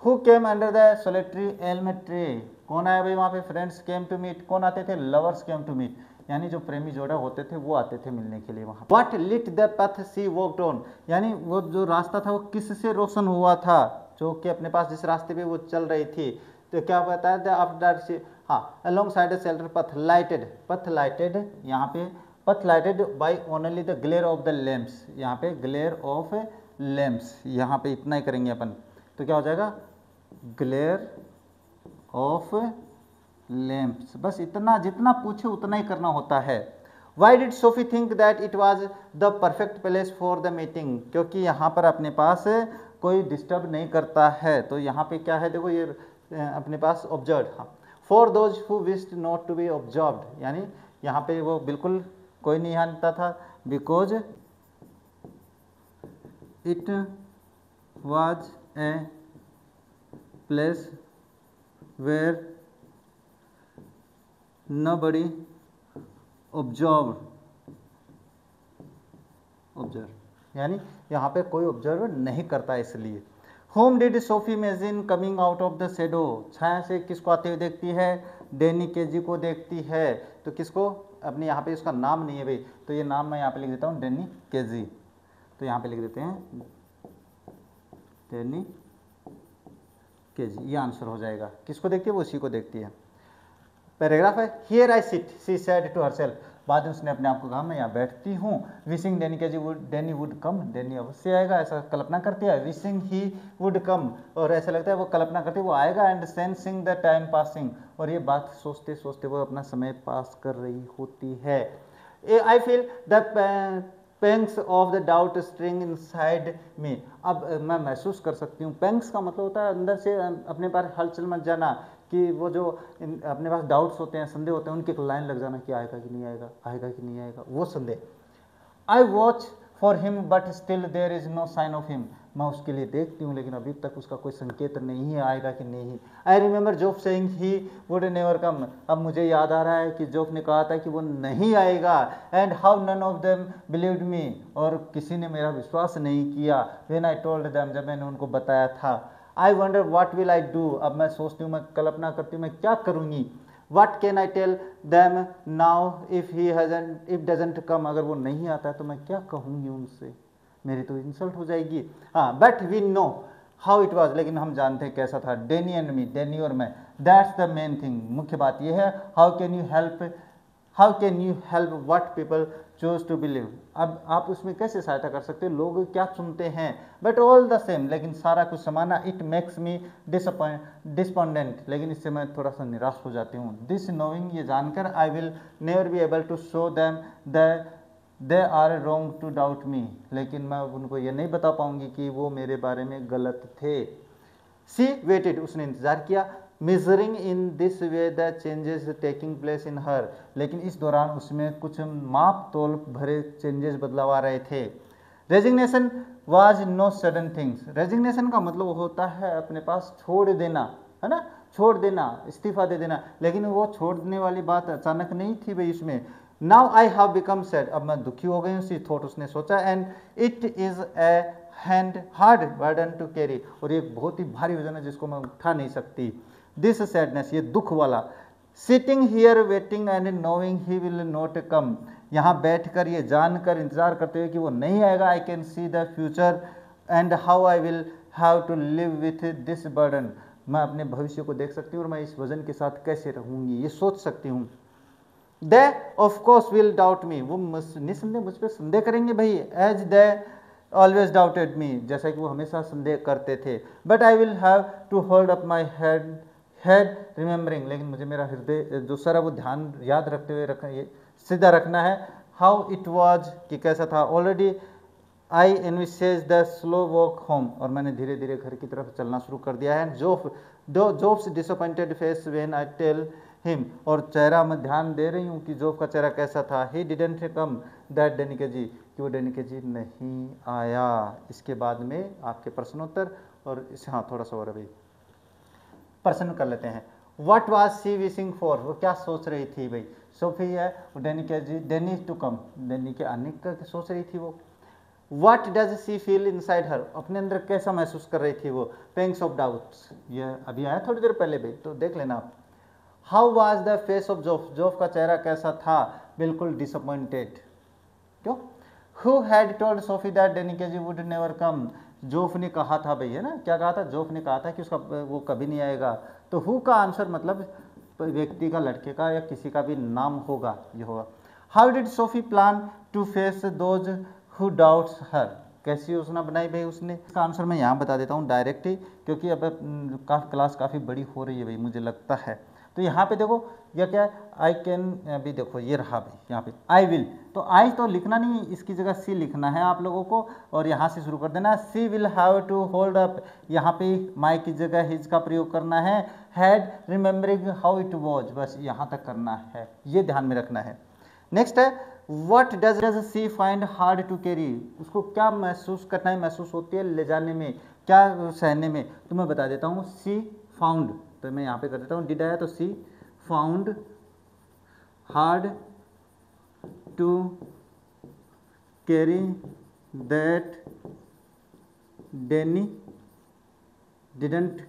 Who came under the solitary Elm tree, कौन आया भाई वहाँ पे, फ्रेंड्स केम टू मीट, कौन आते थे, लवर्स केम टू मीट, यानी जो प्रेमी जोड़ा होते थे वो आते थे मिलने के लिए वहाँ। What lit the path C walked on, यानी वो जो रास्ता था वो किससे रोशन हुआ था, जो कि अपने पास जिस रास्ते पे वो चल रही थी। तो क्या बताया था आफ्टर सी, हाँ, अलोंग साइड शेल्टर पथ लाइटेड, पथ लाइटेड, यहाँ पे पथ lighted by only the glare of the lamps, यहाँ पे ग्लेयर ऑफ लैम्प्स, यहाँ पे इतना ही करेंगे अपन, तो क्या हो जाएगा ग्लेयर ऑफ लैम्प्स, बस इतना, जितना पूछे उतना ही करना होता है। Why did Sophie think that it was the perfect place for the meeting, क्योंकि यहाँ पर अपने पास कोई डिस्टर्ब नहीं करता है, तो यहाँ पे क्या है देखो ये अपने पास ऑब्जर्व, हाँ, for those who wished not to be observed, यानी यहाँ पे वो बिल्कुल कोई नहीं जानता था, because it was a place where nobody observe, यानी यहाँ पे कोई ऑब्जर्व नहीं करता इसलिए। होम did Sophie imagine coming out of the shadow, छाया से किसको आते हुए देखती है, डैनी केजी को देखती है, तो किसको, अपने यहाँ पे इसका नाम नहीं है भाई, तो ये नाम मैं यहाँ पे लिख देता हूँ डैनी केजी, तो यहाँ पे लिख देते हैं डैनी केजी, ये आंसर हो जाएगा। किसको देखती है, वो उसी को देखती है। पैराग्राफ है, here I sit she said to herself, बाद में उसने अपने आप को कहा मैं यहाँ बैठती हूँ, wishing Danny KG would, Danny would come, Danny अवश्य आएगा, ऐसा कल्पना करती है, विशिंग ही वुड कम, और ऐसा लगता है वो कल्पना करती है वो आएगा, and sensing the time passing, और ये बात सोचते सोचते वो अपना समय पास कर रही होती है। I feel the pangs of the doubt string inside me, अब मैं महसूस कर सकती हूँ, पैंग्स का मतलब होता है अंदर से अपने पास हलचल मच जाना, कि वो जो अपने पास डाउट्स होते हैं, संदेह होते हैं, उनकी एक लाइन लग जाना कि आएगा कि नहीं आएगा, आएगा कि नहीं आएगा, वो संदेह। I watch for him but still there is no sign of him, मैं उसके लिए देखती हूँ लेकिन अभी तक उसका कोई संकेत नहीं है, आएगा कि नहीं। I remember Geoff saying he would never कम, अब मुझे याद आ रहा है कि जोफ ने कहा था कि वो नहीं आएगा, and how none of them believed me, और किसी ने मेरा विश्वास नहीं किया, व्हेन आई टोल्ड देम, जब मैंने उनको बताया था। I wonder what will I do, अब मैं सोचती हूँ, मैं कल्पना करती हूँ मैं क्या करूँगी। What can I tell them now if he hasn't, if doesn't come, अगर वो नहीं आता है तो मैं क्या कहूँगी उनसे, मेरी तो इंसल्ट हो जाएगी। हाँ, but we know how it was, लेकिन हम जानते हैं कैसा था, डैनी एंड मी, डैनी और मैं, दैट्स द मेन थिंग, मुख्य बात यह है। How can you help what people choose to believe, अब आप उसमें कैसे सहायता कर सकते हो, लोग क्या चुनते हैं, बट ऑल द सेम, लेकिन सारा कुछ समाना, इट मेक्स मी डिसपॉन्डेंट, लेकिन इससे मैं थोड़ा सा निराश हो जाती हूँ। दिस नोइंग, ये जानकर, I will never be able to show them they are wrong to doubt me, लेकिन मैं उनको ये नहीं बता पाऊंगी कि वो मेरे बारे में गलत थे। सी वेटेड, उसने इंतजार किया, measuring in this way the changes taking place in her, लेकिन इस दौरान उसमें कुछ माप तोल भरे चेंजेस बदलाव आ रहे थे। Resignation was no sudden things, resignation का मतलब होता है अपने पास छोड़ देना, है ना, छोड़ देना, इस्तीफा दे देना, लेकिन वो छोड़ने वाली बात अचानक नहीं थी भाई इसमें। Now I have become sad, अब मैं दुखी हो गई हूँ, सी थॉट, उसने सोचा, and it is a hard burden to carry, और ये बहुत ही भारी वजन है जिसको मैं उठा नहीं सकती। दिस सैडनेस, ये दुख वाला, sitting here waiting and knowing he will not come, यहाँ बैठकर ये जानकर, इंतजार करते हुए कि वो नहीं आएगा, I can see the future and how I will have to live with this burden, मैं अपने भविष्य को देख सकती हूँ और मैं इस वजन के साथ कैसे रहूँगी, ये सोच सकती हूँ। They of course will doubt me, वो निसंदेह मुझ पर संदेह करेंगे भाई, as they always doubted me, जैसा कि वो हमेशा संदेह करते थे। But I will have to hold up my head remembering, लेकिन मुझे मेरा हृदय जो सर है वो ध्यान याद रखते हुए ये सीधा रखना है। हाउ इट वॉज, कि कैसा था। Already I envisages the slow walk home, और मैंने धीरे धीरे घर की तरफ चलना शुरू कर दिया है। Geoff's disappointed face when I tell him, और चेहरा मैं ध्यान दे रही हूँ कि जोफ का चेहरा कैसा था। ही डिडंट कम दैट डेनिकेजी, कि वो डेनिकेजी नहीं आया। इसके बाद में आपके प्रश्नोत्तर, और इस हाँ थोड़ा सा और अभी प्रश्न कर लेते हैं। What was she wishing for, वो क्या सोच रही थी भाई, सोफी है, डेनी टू कम, डेनी के आने का सोच रही थी वो। What does she feel inside her, अपने अंदर कैसा महसूस कर रही थी वो। पेंग्स ऑफ डाउट्स, ये अभी आया थोड़ी देर पहले भाई, तो देख लेना आप। How was the face of Geoff, Geoff का चेहरा कैसा था। बिल्कुल डिसअपॉइंटेड। क्यों? Who had told Sophie that Danny Casey would never come, Geoff ने कहा था भाई, है ना, क्या कहा था, जोफ ने कहा था कि उसका वो कभी नहीं आएगा। तो हु का आंसर मतलब व्यक्ति का, लड़के का या किसी का भी नाम होगा, ये होगा। How did Sophie plan to face those who doubts her, कैसी योजना बनाई भाई उसने? इसका आंसर मैं यहाँ बता देता हूँ डायरेक्ट ही, क्योंकि अब क्लास काफ़ी बड़ी हो रही है भाई मुझे लगता है। तो यहाँ पे देखो यह क्या है, आई कैन, अभी देखो ये रहा भाई यहाँ पे आई विल, तो आई तो लिखना नहीं, इसकी जगह सी लिखना है आप लोगों को, और यहाँ से शुरू कर देना। She will have to hold up, यहाँ पे माई की जगह हिज का प्रयोग करना है। Had remembering how it was, बस यहाँ तक करना है, ये ध्यान में रखना है। नेक्स्ट है what does she find hard to carry, उसको क्या महसूस कठिनाई महसूस होती है ले जाने में, क्या सहने में, तो मैं बता देता हूँ सी फाउंड, तो मैं यहाँ पे कर देता हूँ डिड आया तो she found hard to carry that Danny didn't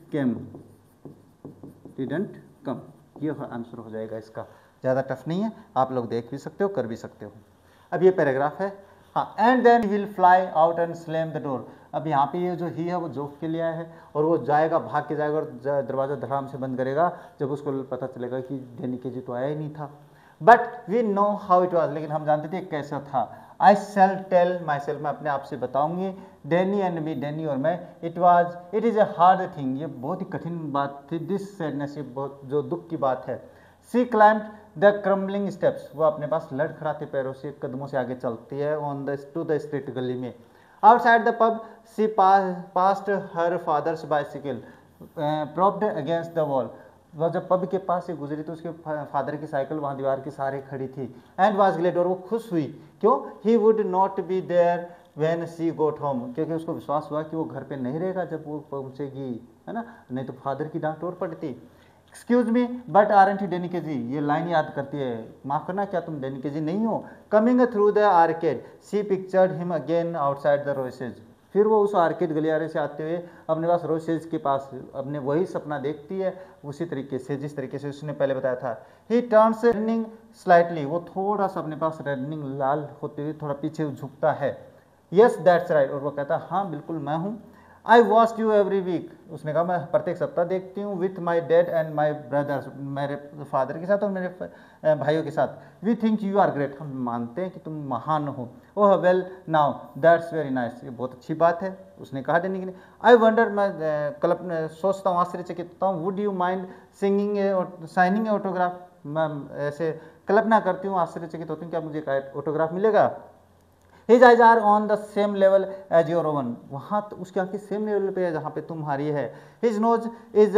come, ये आंसर हो जाएगा इसका, ज़्यादा टफ नहीं है, आप लोग देख भी सकते हो, कर भी सकते हो। अब ये पैराग्राफ है, हाँ, and then he will fly out and slam the door. अब यहाँ पे ये जो ही है वो जोफ के लिए आया है, और वो जाएगा, भाग के जाएगा और दरवाज़ा धड़ाम से बंद करेगा जब उसको पता चलेगा कि डेनिकेजी तो आया ही नहीं था। But we know how it was, लेकिन हम जानते थे कैसा था। आई शैल टेल माई सेल्फ, मैं अपने आप से बताऊंगी, डैनी एंड मी, डैनी और मैं, it is a hard thing, ये बहुत ही कठिन बात थी, दिस सैडनेस, ये बहुत जो दुख की बात है। सी क्लाइम्ड द क्रम्बलिंग स्टेप्स, वो अपने पास लड़खड़ाते पैरों से, कदमों से आगे चलती है, on the to the street, गली में। Outside the pub she passed her father's bicycle propped against the wall, वह जब पब के पास से गुजरी तो उसके फादर की साइकिल वहाँ दीवार के सहारे खड़ी थी। एंड वाज ग्लेड, और वो खुश हुई, क्यों? He would not be there when she got home, क्योंकि उसको विश्वास हुआ कि वो घर पे नहीं रहेगा जब वो पहुँचेगी, है ना, नहीं तो फादर की डांट और पड़ती। Excuse me but aren't you Danny Casey, ये लाइन याद करती है, माफ करना क्या तुम डेनिकेजी नहीं हो? Coming through the arcade she pictured him again outside the roses, फिर वो उस आर्केड गलियारे से आते हुए अपने पास रोसेज के पास अपने वही सपना देखती है, उसी तरीके से जिस तरीके से उसने पहले बताया था। ही टर्न्स रनिंग स्लाइटली, वो थोड़ा सा अपने पास रनिंग लाल होते हुए थोड़ा पीछे झुकता है। यस दैट्स राइट, और वो कहता है हाँ बिल्कुल मैं हूँ। I watch you every week, उसने कहा मैं प्रत्येक सप्ताह देखती हूँ, with my dad and my brothers, मेरे फादर के साथ और मेरे भाइयों के साथ। We think you are great, हम मानते हैं कि तुम महान हो। Oh well now that's very nice, ये बहुत अच्छी बात है, उसने कहा देने के लिए। आई वंडर, मैं सोचता हूँ, आश्चर्यचकित होता हूँ, would you mind signing autograph, मैं ऐसे कल्पना करती हूँ, आश्चर्यचकित होती हूँ, क्या मुझे ऑटोग्राफ मिलेगा? His eyes are on the same level as your own, वहाँ तो उसकी आंखें सेम लेवल पे है जहाँ पे तुम्हारी है। His nose is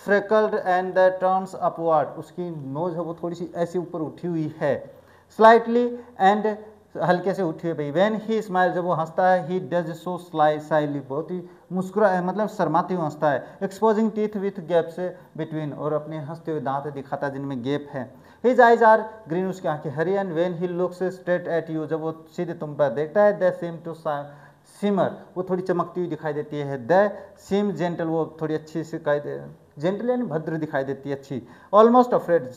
freckled and turns upward, उसकी नोज है वो थोड़ी सी ऐसी ऊपर उठी हुई है, slightly and हल्के से उठी हुई भाई। When he smiles, जब वो हंसता है, he does so slyly, बहुत ही मुस्कुरा मतलब शर्माते हुए हंसता है। Exposing teeth with gaps between, और अपने हंसते हुए दांत दिखाता है जिनमें गैप है। His eyes are green, उसकी आंखें हरी, and when he looks straight at you, जब वो सीधे तुम पर देखता है, they seem to shimmer, वो थोड़ी चमकती हुई दिखाई देती है। they seem gentle, वो थोड़ी अच्छी सी जेंटल यानी भद्र दिखाई देती है, अच्छी। almost afraid,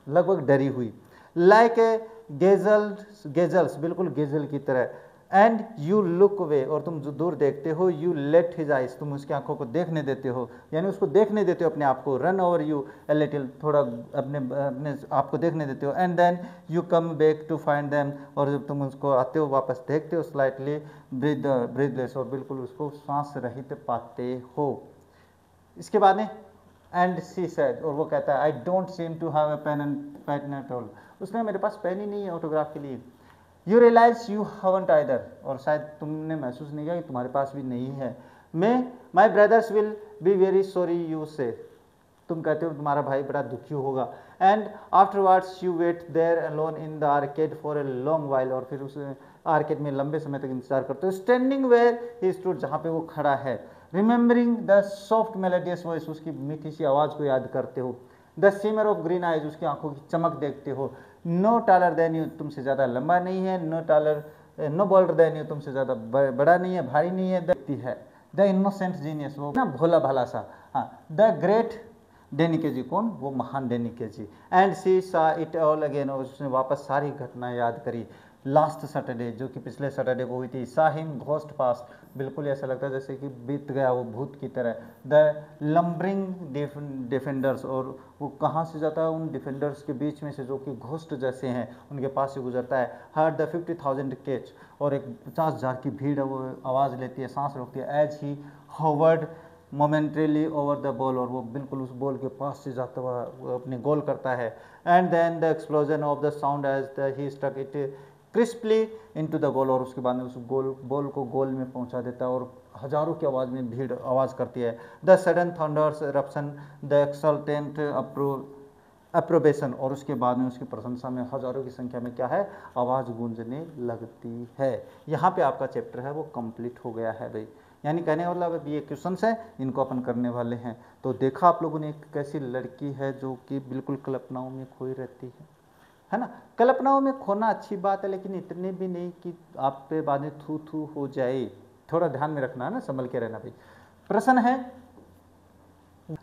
लगभग डरी हुई। like a गेजल्स, बिल्कुल गेजल की तरह। एंड यू लुक अवे, और तुम जो दूर देखते हो, यू लेट हिज आइज, तुम उसकी आंखों को देखने देते हो, यानी उसको देखने देते हो अपने आप को। Run over you a little, थोड़ा अपने आप को देखने देते हो। And then you come back to find them, और जब तुम उसको आते हो वापस देखते हो, स्लाइटली ब्रीथलेस, और बिल्कुल उसको सांस रहित पाते हो। इसके बाद में एंड सी सेड, और वो कहता है I don't seem to have a pen at all, उसने मेरे पास पेन ही नहीं है ऑटोग्राफ के लिए। You realise you haven't either, और शायद तुमने महसूस नहीं किया कि तुम्हारे पास भी नहीं है। मैं my brother's will be very sorry you say, तुम कहते हो तुम्हारा भाई बड़ा दुखी होगा। And afterwards you wait there alone in the arcade for a long while, और फिर उस आर्केड में लंबे समय तक इंतजार करते हो। स्टैंडिंग वेयर ही स्टूड, जहाँ पे वो खड़ा है। Remembering the soft melodious voice, उसकी मीठी सी आवाज़ को याद करते हो। The simmer of green eyes, उसकी आंखों की चमक देखते हो। नो टालर देन यू, तुमसे ज़्यादा लंबा नहीं है। नो बॉल्डर देन यू, तुमसे ज़्यादा बड़ा नहीं है, भारी नहीं है। द इनोसेंट जीनियस, वो ना भोला भाला सा। हाँ, द ग्रेट डेनिकेजी कौन? वो महान डेनिकेजी। एंड सी सा इट ऑल अगेन, और उसने वापस सारी घटना याद करी। लास्ट सैटरडे, जो कि पिछले सैटरडे को हुई थी। सा हिम घोस्ट पास, बिल्कुल ऐसा लगता है जैसे कि बीत गया वो भूत की तरह। द लम्बरिंग डिफेंडर्स, और वो कहाँ से जाता है? उन डिफेंडर्स के बीच में से जो कि घोस्ट जैसे हैं, उनके पास से गुजरता है। हर द 50,000 कैच, और एक 50,000 की भीड़ है वो आवाज़ लेती है, सांस रोकती है। As he hovered momentarily over the ball, और वो बिल्कुल उस बॉल के पास से जाता हुआ वो अपने गोल करता है। And then the explosion of the sound as the he stuck it crisply into the goal, और उसके बाद में उस बॉल को गोल में पहुंचा देता है, और हजारों की आवाज़ में भीड़ आवाज़ करती है। The sudden thunder's eruption, the exultant approbation, और उसके बाद में उसकी प्रशंसा में हजारों की संख्या में क्या है? आवाज़ गूंजने लगती है। यहाँ पे आपका चैप्टर है वो कंप्लीट हो गया है भाई। यानी कहने वाला अब ये क्वेश्चंस है, इनको अपन करने वाले हैं। तो देखा आप लोगों ने एक कैसी लड़की है जो कि बिल्कुल कल्पनाओं में खोई रहती है ना। कल्पनाओं में खोना अच्छी बात है, लेकिन इतने भी नहीं कि आप पे बाद में थू थू हो जाए। थोड़ा ध्यान में रखना है ना, संभल के रहना भाई। प्रश्न है,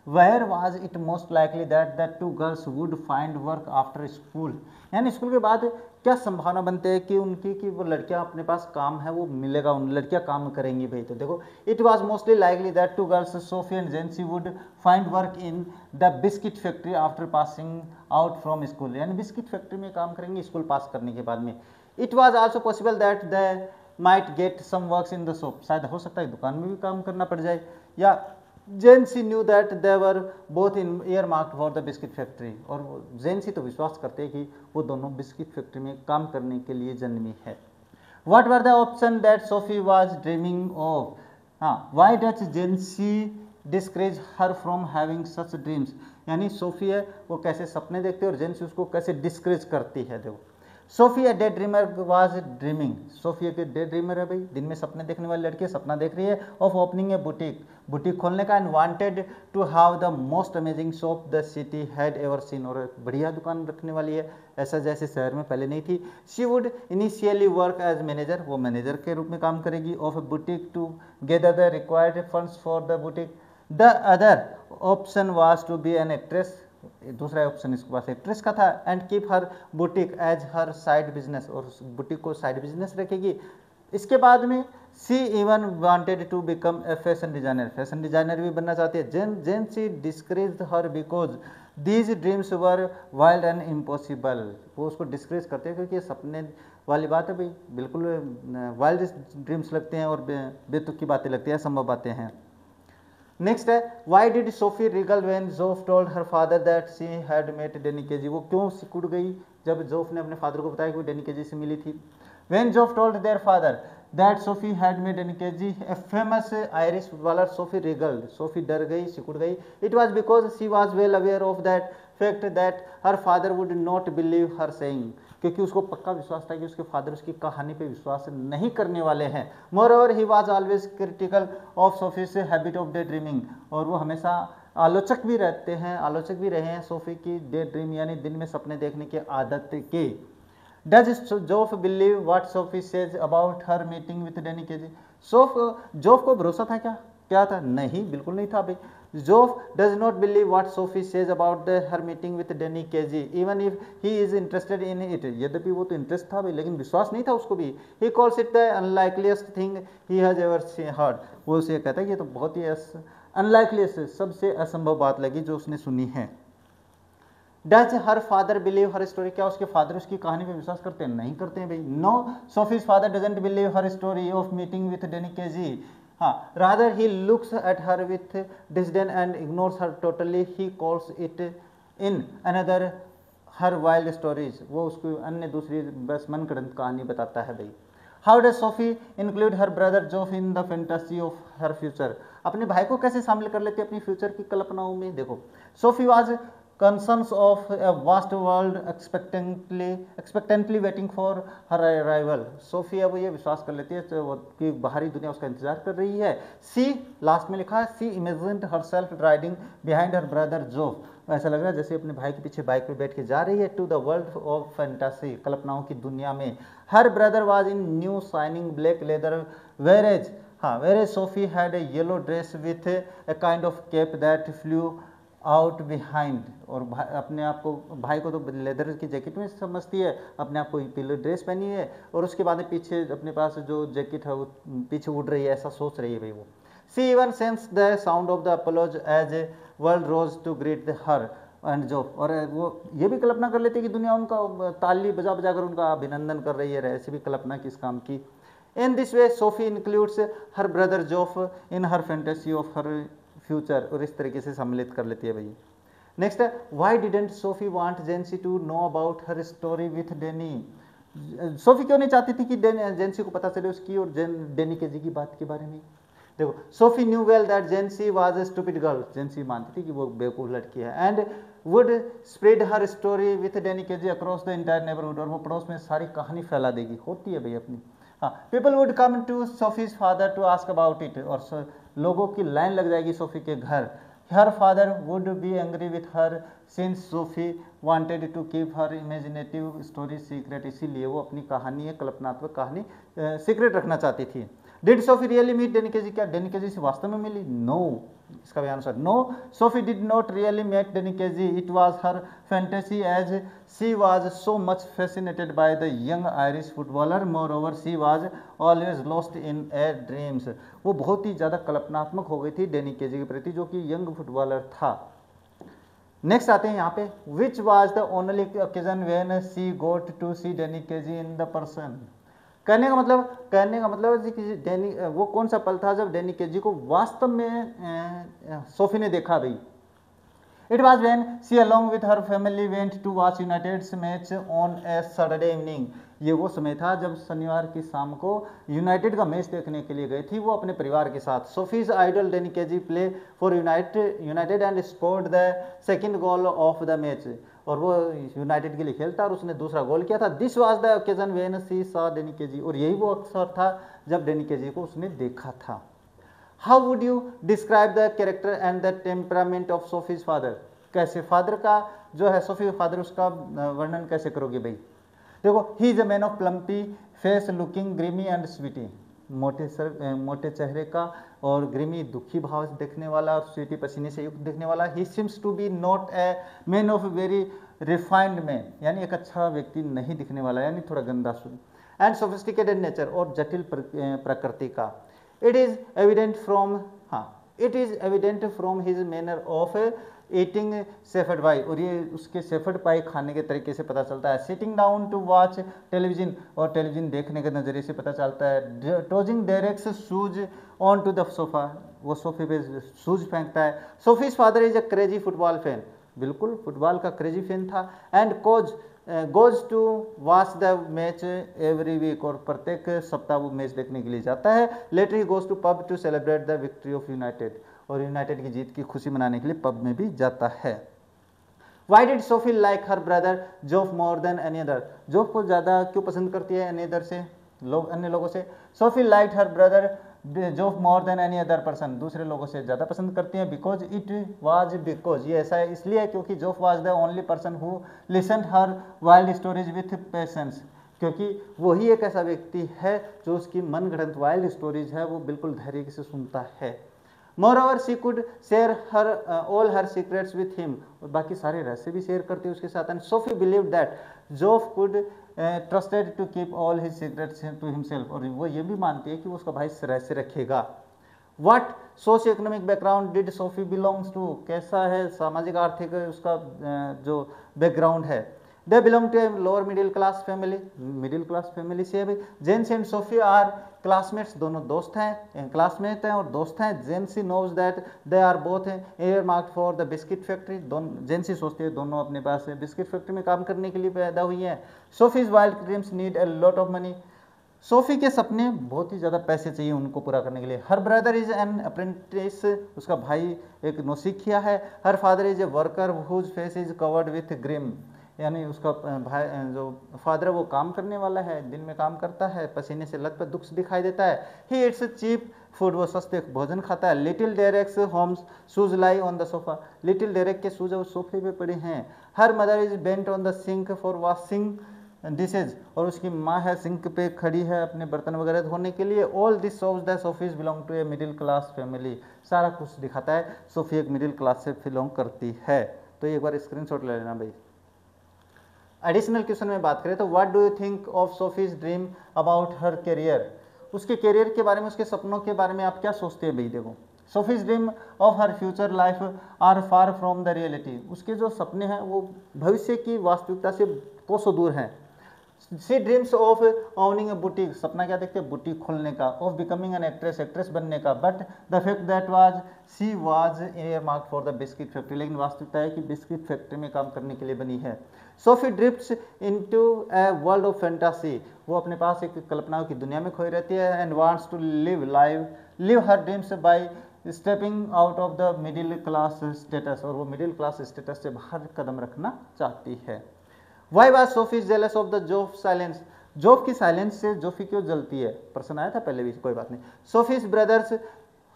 where was it most likely that the two girls would find work after school, यानी स्कूल के बाद क्या संभावना बनती है कि उनकी कि वो लड़कियां अपने पास काम है वो मिलेगा, उन लड़कियां काम करेंगी भाई। तो देखो, it was mostly likely that two girls Sophie and Jansie would find work in the biscuit factory after passing out from school, यानी बिस्किट फैक्ट्री में काम करेंगे स्कूल पास करने के बाद में। It was also possible that the might get some works in the shop, शायद हो सकता है दुकान में भी काम करना पड़ जाए। या Jansie knew that they were both in earmarked for the biscuit factory, और जेंसी तो विश्वास करते हैं कि वो दोनों बिस्किट फैक्ट्री में काम करने के लिए जन्मी है। What were the option that Sophie was dreaming of, हाँ, why does Jansie discourage her from having such dreams, यानी सोफी है वो कैसे सपने देखती है और जेंसी उसको कैसे डिस्करेज करती है। देखो, Sophia day dreamer was dreaming, Sophia के डे ड्रीमर है भाई, दिन में सपने देखने वाली लड़की सपना देख रही है of opening a boutique, boutique खोलने का, and wanted to have the most amazing shop the city had ever seen, और बढ़िया दुकान रखने वाली है ऐसा जैसे शहर में पहले नहीं थी। She would initially work as manager, वो मैनेजर के रूप में काम करेगी of a boutique to gather the required funds for the boutique. The other option was to be an actress, दूसरा ऑप्शन इसके पास एक्ट्रेस का था, and keep her boutique as her side business, और बुटीक को साइड बिजनेस रखेगी। इसके बाद में she even wanted to become a fashion designer, fashion designer भी बनना चाहती है। Jansie discouraged her because these dreams were wild and impossible, वो उसको डिस्करेज करते हैं क्योंकि सपने वाली बात है भाई, बिल्कुल वाइल्ड ड्रीम्स लगते हैं और बेतुकी बातें लगती हैं, असंभव बातें हैं। नेक्स्ट है, why did Sophie wriggle when Geoff told her father that she had met Danny Casey, वो क्यों सिकुड़ गई जब जोफ ने अपने फादर को बताया कि वो डेनिकेजी से मिली थी। When Geoff told their father that Sophie had met Danny Casey a famous Irish baller, Sophie wriggled, Sophie डर गई, सिकुड़ गई। It was because she was well aware of that fact that her father would not believe her saying, क्योंकि उसको पक्का विश्वास था कि उसके फादर उसकी कहानी पे विश्वास नहीं करने वाले हैं। Moreover he was always critical of Sophie's habit of day dreaming, और वो हमेशा आलोचक भी रहते हैं, आलोचक भी रहे हैं सोफी की डे ड्रीम यानी दिन में सपने देखने की आदत के। Does Geoff believe what Sophie says about her meeting with Danny Casey, Geoff को भरोसा था क्या था? नहीं, बिल्कुल नहीं था भाई। Geoff does not believe what Sophie says about her meeting with Danny Casey even if he is interested in it, यद्यपि वो तो इंटरेस्ट था भाई लेकिन विश्वास नहीं था उसको भी। He calls it the unlikeliest thing he has ever heard, वो उसे कहता है कि ये तो बहुत ही अनलाइकलीस्ट, सबसे असंभव बात लगी जो उसने सुनी है। Does her father believe her story, क्या उसके फादर उसकी कहानी पे विश्वास करते हैं? नहीं करते हैं भाई। No, Sophie's father doesn't believe her story of meeting with Danny Casey, हाँ, rather he looks at her with disdain and ignores her totally, he calls it in another her wild stories, वो उसको अन्य दूसरी बस मनगढ़ंत कहानी बताता है भाई। How does Sophie include her brother Geoff in the fantasy of her future, अपने भाई को कैसे शामिल कर लेती है अपनी फ्यूचर की कल्पनाओं में। देखो, Sophie was concerns of a vast world expectantly waiting for her arrival, Sophie अब ये विश्वास कर लेती है कि बाहरी दुनिया उसका इंतजार कर रही है। सी लास्ट में लिखा है, she imagined herself riding behind her brother Geoff, ऐसा लग रहा है जैसे अपने भाई के पीछे बाइक पे बैठ के जा रही है to the world of fantasy, कल्पनाओं की दुनिया में। Her brother was in new shining black leather वेरेज, हाँ, वेरेज Sophie had a yellow dress with a kind of cap that flew out behind, और अपने आप को, भाई को तो लेदर की जैकेट में समझती है, अपने आप को पीले ड्रेस पहनी है, और उसके बाद पीछे अपने पास जो जैकेट है वो पीछे उड़ रही है, ऐसा सोच रही है भाई वो। She even sense the sound of the applause as a world rose to greet her and जॉब, और वो ये भी कल्पना कर लेती है कि दुनिया उनका ताली बजा बजा कर उनका अभिनंदन कर रही है, ऐसी भी कल्पना की इस काम की। इन this way Sophie includes her brother जॉफ in her fantasy of her future, और इस तरीके से सम्मिलित कर लेती है भाई। नेक्स्ट है, why didn't Sophie want Jansie to know about her story with Danny. Sophie क्यों नहीं चाहती थी कि जेंसी को पता चले उसकी और डेनी के जी की बात के बारे में। देखो, Sophie knew well that Jansie was a stupid girl, Jansie मानती थी कि वो बेवकूफ लड़की है, and would spread her story with Danny Casey across the entire neighbourhood, और वो पड़ोस में सारी कहानी फैला देगी, होती है भाई अपनी। हाँ, people would come to Sophie's father to ask about it, और लोगों की लाइन लग जाएगी सोफी के घर। Her father would be angry with her since Sophie wanted to keep her imaginative story secret, इसीलिए वो अपनी कहानी, कल्पनात्मक कहानी सीक्रेट रखना चाहती थी। Did Sophie really meet Danny Casey, क्या डेनी केजी से वास्तव में मिली? नो, इसका भी answer no, Sophie did not really met Danny Casey, it was her fantasy as she was so much fascinated by the young Irish footballer, moreover she was always lost in a dreams. वो बहुत ही ज़्यादा कल्पनात्मक हो गई थी डेनी KG के प्रति, जो कि यंग फुटबॉलर था। नेक्स्ट आते हैं यहाँ पे, which was the only occasion when she got to see Danny Casey in the person. कहने का मतलब है कि डेनी, वो कौन सा पल था जब डेनी केजी को वास्तव में सोफी ने देखा भाई। It was when she along with her family went to watch United's match on a Saturday evening. ये वो समय था जब शनिवार की शाम को यूनाइटेड का मैच देखने के लिए गई थी वो अपने परिवार के साथ। Sophie's idol Danny Casey play for United and scored the second goal of the match, और वो यूनाइटेड के लिए खेलता और उसने दूसरा गोल किया था। This was the occasion when she saw Danny Casey, और यही वो अवसर था जब डेनी केजी को उसने देखा था। How would you describe the character and the temperament of Sophie's father. कैसे फादर का जो है, सोफी फादर, उसका वर्णन कैसे करोगे भाई। देखो, he is a man of plumpy face looking grimy and sweaty, मोटे चेहरे का और ग्रीमी दुखी भाव से देखने वाला और स्वीटी पसीने से युक्त देखने वाला। He seems to be not a man of very refined man, यानी एक अच्छा व्यक्ति नहीं दिखने वाला, यानी थोड़ा गंदा सुन, एंड सोफिस्टिकेटेड नेचर, और जटिल प्रकृति का। It is evident from his manner of eating shepherd pie, और ये उसके शेफर्ड पाई खाने के तरीके से पता चलता है। Sitting down to watch television, और टेलीविजन देखने के नज़रिए से पता चलता है। Tossing direct shoes on to the sofa, वो सोफे पे शूज फेंकता है। Sophie's father is a crazy football fan, बिल्कुल फुटबॉल का क्रेजी फैन था। And goes to watch the match every week, और प्रत्येक सप्ताह वो मैच देखने के लिए जाता है। Later he goes to pub to celebrate the victory of United, और यूनाइटेड की जीत की खुशी मनाने के लिए पब में भी जाता है। Why did Sophie like her brother Geoff more than any other, Geoff को ज़्यादा क्यों पसंद करती है अन्य लोगों से। सोफी लाइक हर brother Geoff more than any other person, दूसरे लोगों से ज़्यादा पसंद करती हैं। बिकॉज ये ऐसा है इसलिए है क्योंकि Geoff was the only person who listen her wild stories with patience, क्योंकि वही एक ऐसा व्यक्ति है जो उसकी मनगढ़ंत वाइल्ड स्टोरीज है वो बिल्कुल धैर्य से सुनता है। Moreover she could share her all her secrets with him, और बाकी सारे रहस्य भी शेयर करती है उसके साथ। And Sophie believe that Geoff could trusted to keep all his secrets to himself, और वो ये भी मानती है कि वो उसका भाई रहस्य रखेगा। What socio economic background did Sophie belongs to, कैसा है सामाजिक आर्थिक उसका जो बैकग्राउंड है। They belong to a lower middle class family से है। Jansie and Sophie are classmates, दोनों दोस्त हैं, क्लासमेट हैं और दोस्त हैं। Jansie knows that they are both earmarked for the biscuit factory, Jansie सोचती है दोनों अपने पास बिस्किट फैक्ट्री में काम करने के लिए पैदा हुई हैं। Sophie's wild dreams need a lot of money, Sophie के सपने बहुत ही ज़्यादा पैसे चाहिए उनको पूरा करने के लिए। Her brother is an apprentice, उसका भाई एक नौसिखिया है। Her father is a worker whose face is covered with grime, यानी उसका भाई जो फादर है वो काम करने वाला है, दिन में काम करता है, पसीने से लथपथ दुख से दिखाई देता है। ही इट्स चीप फूड, वो सस्ते भोजन खाता है। Little Derek's home shoes lie on the sofa, little Derek के शूज वो सोफे पे पड़े हैं। Her mother is bent on the sink for washing dishes, और उसकी माँ है सिंक पे खड़ी है अपने बर्तन वगैरह धोने के लिए। All this shows that Sophie belong to a middle class family, सारा कुछ दिखाता है सोफी एक मिडिल क्लास से बिलोंग करती है। तो एक बार स्क्रीनशॉट ले लेना भाई। एडिशनल क्वेश्चन में बात करें तो what do you think of Sophie's dream about her career, उसके करियर के बारे में, उसके सपनों के बारे में आप क्या सोचते हैं भाई। देखो, Sophie's dream of her future life are far from the reality, उसके जो सपने हैं वो भविष्य की वास्तविकता से कोसों दूर हैं। She dreams of owning a boutique, सपना क्या देखते हैं, बुटीक खोलने का। Of becoming an actress, actress बनने का। But the fact that was she was air mark for the biscuit factory, लेकिन वास्तविकता है कि बिस्किट फैक्ट्री में काम करने के लिए बनी है। Sophie drifts into a world of fantasy, वो अपने पास एक कल्पनाओं की दुनिया में खोई रहती है। And wants to live her dreams by stepping out of the middle class status, और वो मिडिल क्लास स्टेटस से बाहर कदम रखना चाहती है। Why was Sophie jealous of the Geoff silence, Joff की साइलेंस से जोफी क्यों जलती है, प्रश्न आया था पहले भी, कोई बात नहीं। Sophie's brother's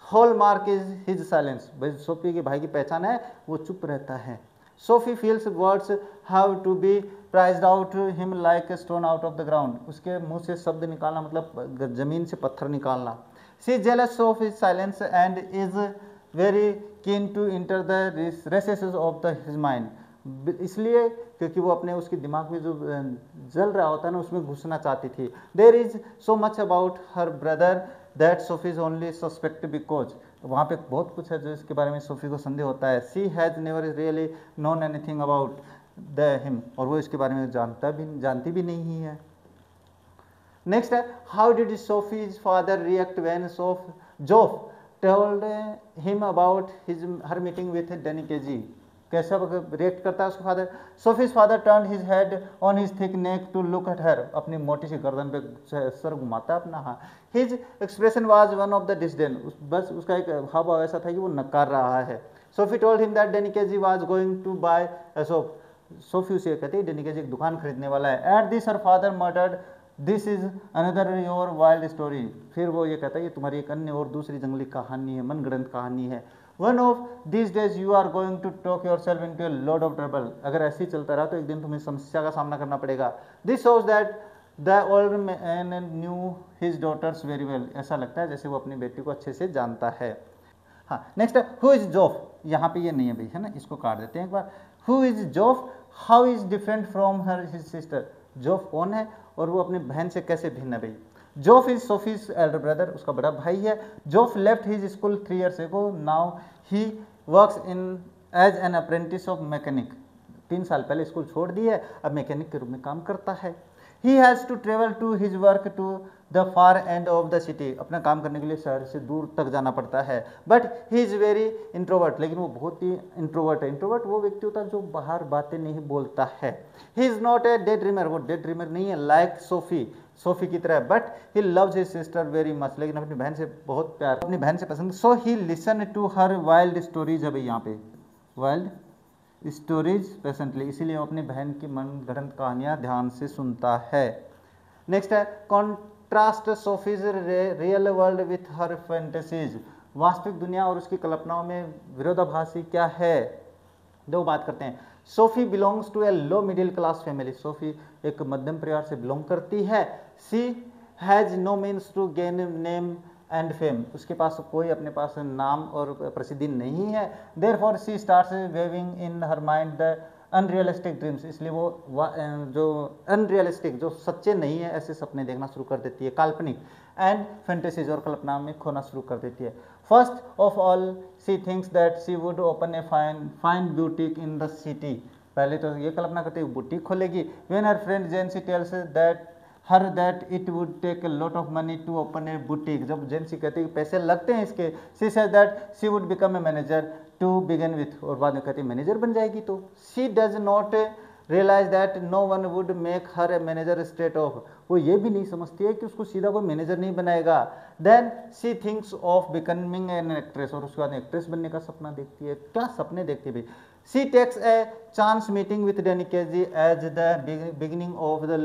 hallmark is his silence, भाई सोफी के भाई की पहचान है वो चुप रहता है। Sophie feels words have to be prized out him like a stone out of the ground, उसके मुंह से शब्द निकालना मतलब जमीन से पत्थर निकालना। She jealous of his silence and is very keen to enter the recesses of the his mind, इसलिए क्योंकि वो अपने उसके दिमाग में जो जल रहा होता है ना उसमें घुसना चाहती थी। There is so much about her brother that Sophie's only suspect because, वहाँ पे बहुत कुछ है जो इसके बारे में सोफी को संदेह होता है। She has never really known anything about the him, और वो इसके बारे में जानती भी नहीं है। नेक्स्ट है, how did Sophie's father react when Geoff told him about her meeting with Denikeji, कैसा रिएक्ट करता है उसका father. Sophie's father turn his head on his thick neck to look at her, अपनी मोटी सी गर्दन पे सर घुमाता है अपना। हाँ, his expression was one of the disdain, बस उसका एक हाव भाव ऐसा था कि वो नकार रहा है। Sophie told him that Denikeji was going to buy a shop, Sophie उसे कहती है डेनिकेजी एक दुकान खरीदने वाला है। At this her father murdered this is another your wild story, फिर वो ये कहता है ये तुम्हारी एक अन्य और दूसरी जंगली कहानी है, मनगढ़ंत कहानी है। One of this days you are going to talk yourself into a lot of trouble, अगर ऐसे ही चलता रहा तो एक दिन तुम्हें समस्या का सामना करना पड़ेगा। This shows that the old man knew his daughters very well, ऐसा लगता है जैसे वो अपनी बेटी को अच्छे से जानता है। हाँ, नेक्स्ट है हु इज जोफ, यहाँ पे ये नहीं है भाई, है ना, इसको काट देते हैं एक बार। Who is Joff, how is different from her his sister, Joff कौन है और वो अपनी बहन से कैसे भिन्न है भाई। Geoff is Sophie's elder brother, उसका बड़ा भाई है। Geoff left his school 3 years ago, now he works in as an apprentice of mechanic, 3 साल पहले स्कूल छोड़ दी है, अब मैकेनिक के रूप में काम करता है। He has to travel to his work to the far end of the city, अपना काम करने के लिए शहर से दूर तक जाना पड़ता है। But he is very introvert, लेकिन वो बहुत ही इंट्रोवर्ट है। इंट्रोवर्ट वो व्यक्ति होता है जो बाहर बातें नहीं बोलता है। He is not a day dreamer, वो डे ड्रीमर नहीं है लाइक सोफी की तरह। But he loves his sister very much, लेकिन अपनी बहन से बहुत प्यार, अपनी बहन से पसंद। So he listen to her wild stories है भाई, यहाँ पे वाइल्ड स्टोरीज पेशेंटली, इसीलिए वो अपनी बहन की मनगढ़ंत कहानियाँ ध्यान से सुनता है। नेक्स्ट है contrast Sophie's real world with her fantasies, वास्तविक दुनिया और उसकी कल्पनाओं में विरोधाभासी क्या है, दो बात करते हैं। Sophie belongs to a low middle class family, Sophie एक मध्यम परिवार से बिलोंग करती है। She has no means to gain name and fame, उसके पास कोई अपने पास नाम और प्रसिद्धि नहीं है। Therefore she starts weaving in her mind the unrealistic dreams, इसलिए वो जो अनरियलिस्टिक, जो सच्चे नहीं है, ऐसे सपने देखना शुरू कर देती है, काल्पनिक एंड फैंटेसीज और कल्पना में खोना शुरू कर देती है। First of all she thinks that she would open a fine boutique in the city, पहले तो ये कल्पना करती है बुटीक खोलेगी। When her friend Jency tells that her that it would take a lot of money to open a boutique, जब Jency कहती है कि पैसे लगते हैं इसके, she says that she would become a manager to begin with, और बाद में कहती है मैनेजर बन जाएगी। तो she does not realize that no one would make her a manager straight off, वो ये भी नहीं समझती है कि उसको सीधा कोई मैनेजर नहीं बनाएगा। Then she thinks of becoming an actress, और उसके बाद एक्ट्रेस बनने का सपना देखती है। क्या सपने देखती है भाई। She takes a chance meeting with Denikeji as the beginning of the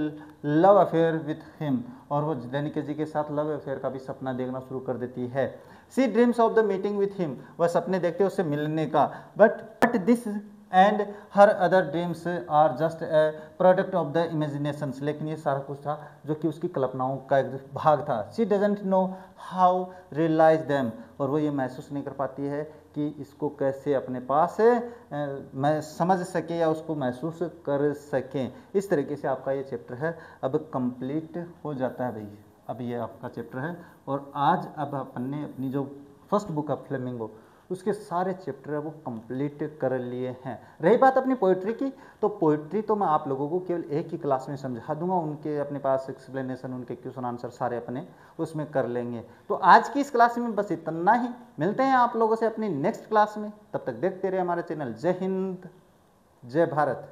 love affair with him, और वो डेनिकेजी के साथ लव अफेयर का भी सपना देखना शुरू कर देती है। She dreams of the meeting with him, वह सपने देखते हैं उससे मिलने का। But this and her other dreams are just a product of the imaginations. लेकिन ये सारा कुछ था जो कि उसकी कल्पनाओं का एक भाग था। She doesn't know how realize them, और वो ये महसूस नहीं कर पाती है कि इसको कैसे अपने पास मैं समझ सके या उसको महसूस कर सकें। इस तरीके से आपका ये चैप्टर है अब कंप्लीट हो जाता है भाई। अब ये आपका चैप्टर है, और आज अब अपन ने अपनी जो फर्स्ट बुक है फ्लेमिंगो उसके सारे चैप्टर है वो कंप्लीट कर लिए हैं। रही बात अपनी पोइट्री की, तो पोइट्री तो मैं आप लोगों को केवल एक ही क्लास में समझा दूंगा, उनके अपने पास एक्सप्लेनेशन, उनके क्वेश्चन आंसर सारे अपने उसमें कर लेंगे। तो आज की इस क्लास में बस इतना ही, मिलते हैं आप लोगों से अपनी नेक्स्ट क्लास में। तब तक देखते रहे हमारा चैनल। जय हिंद, जय भारत।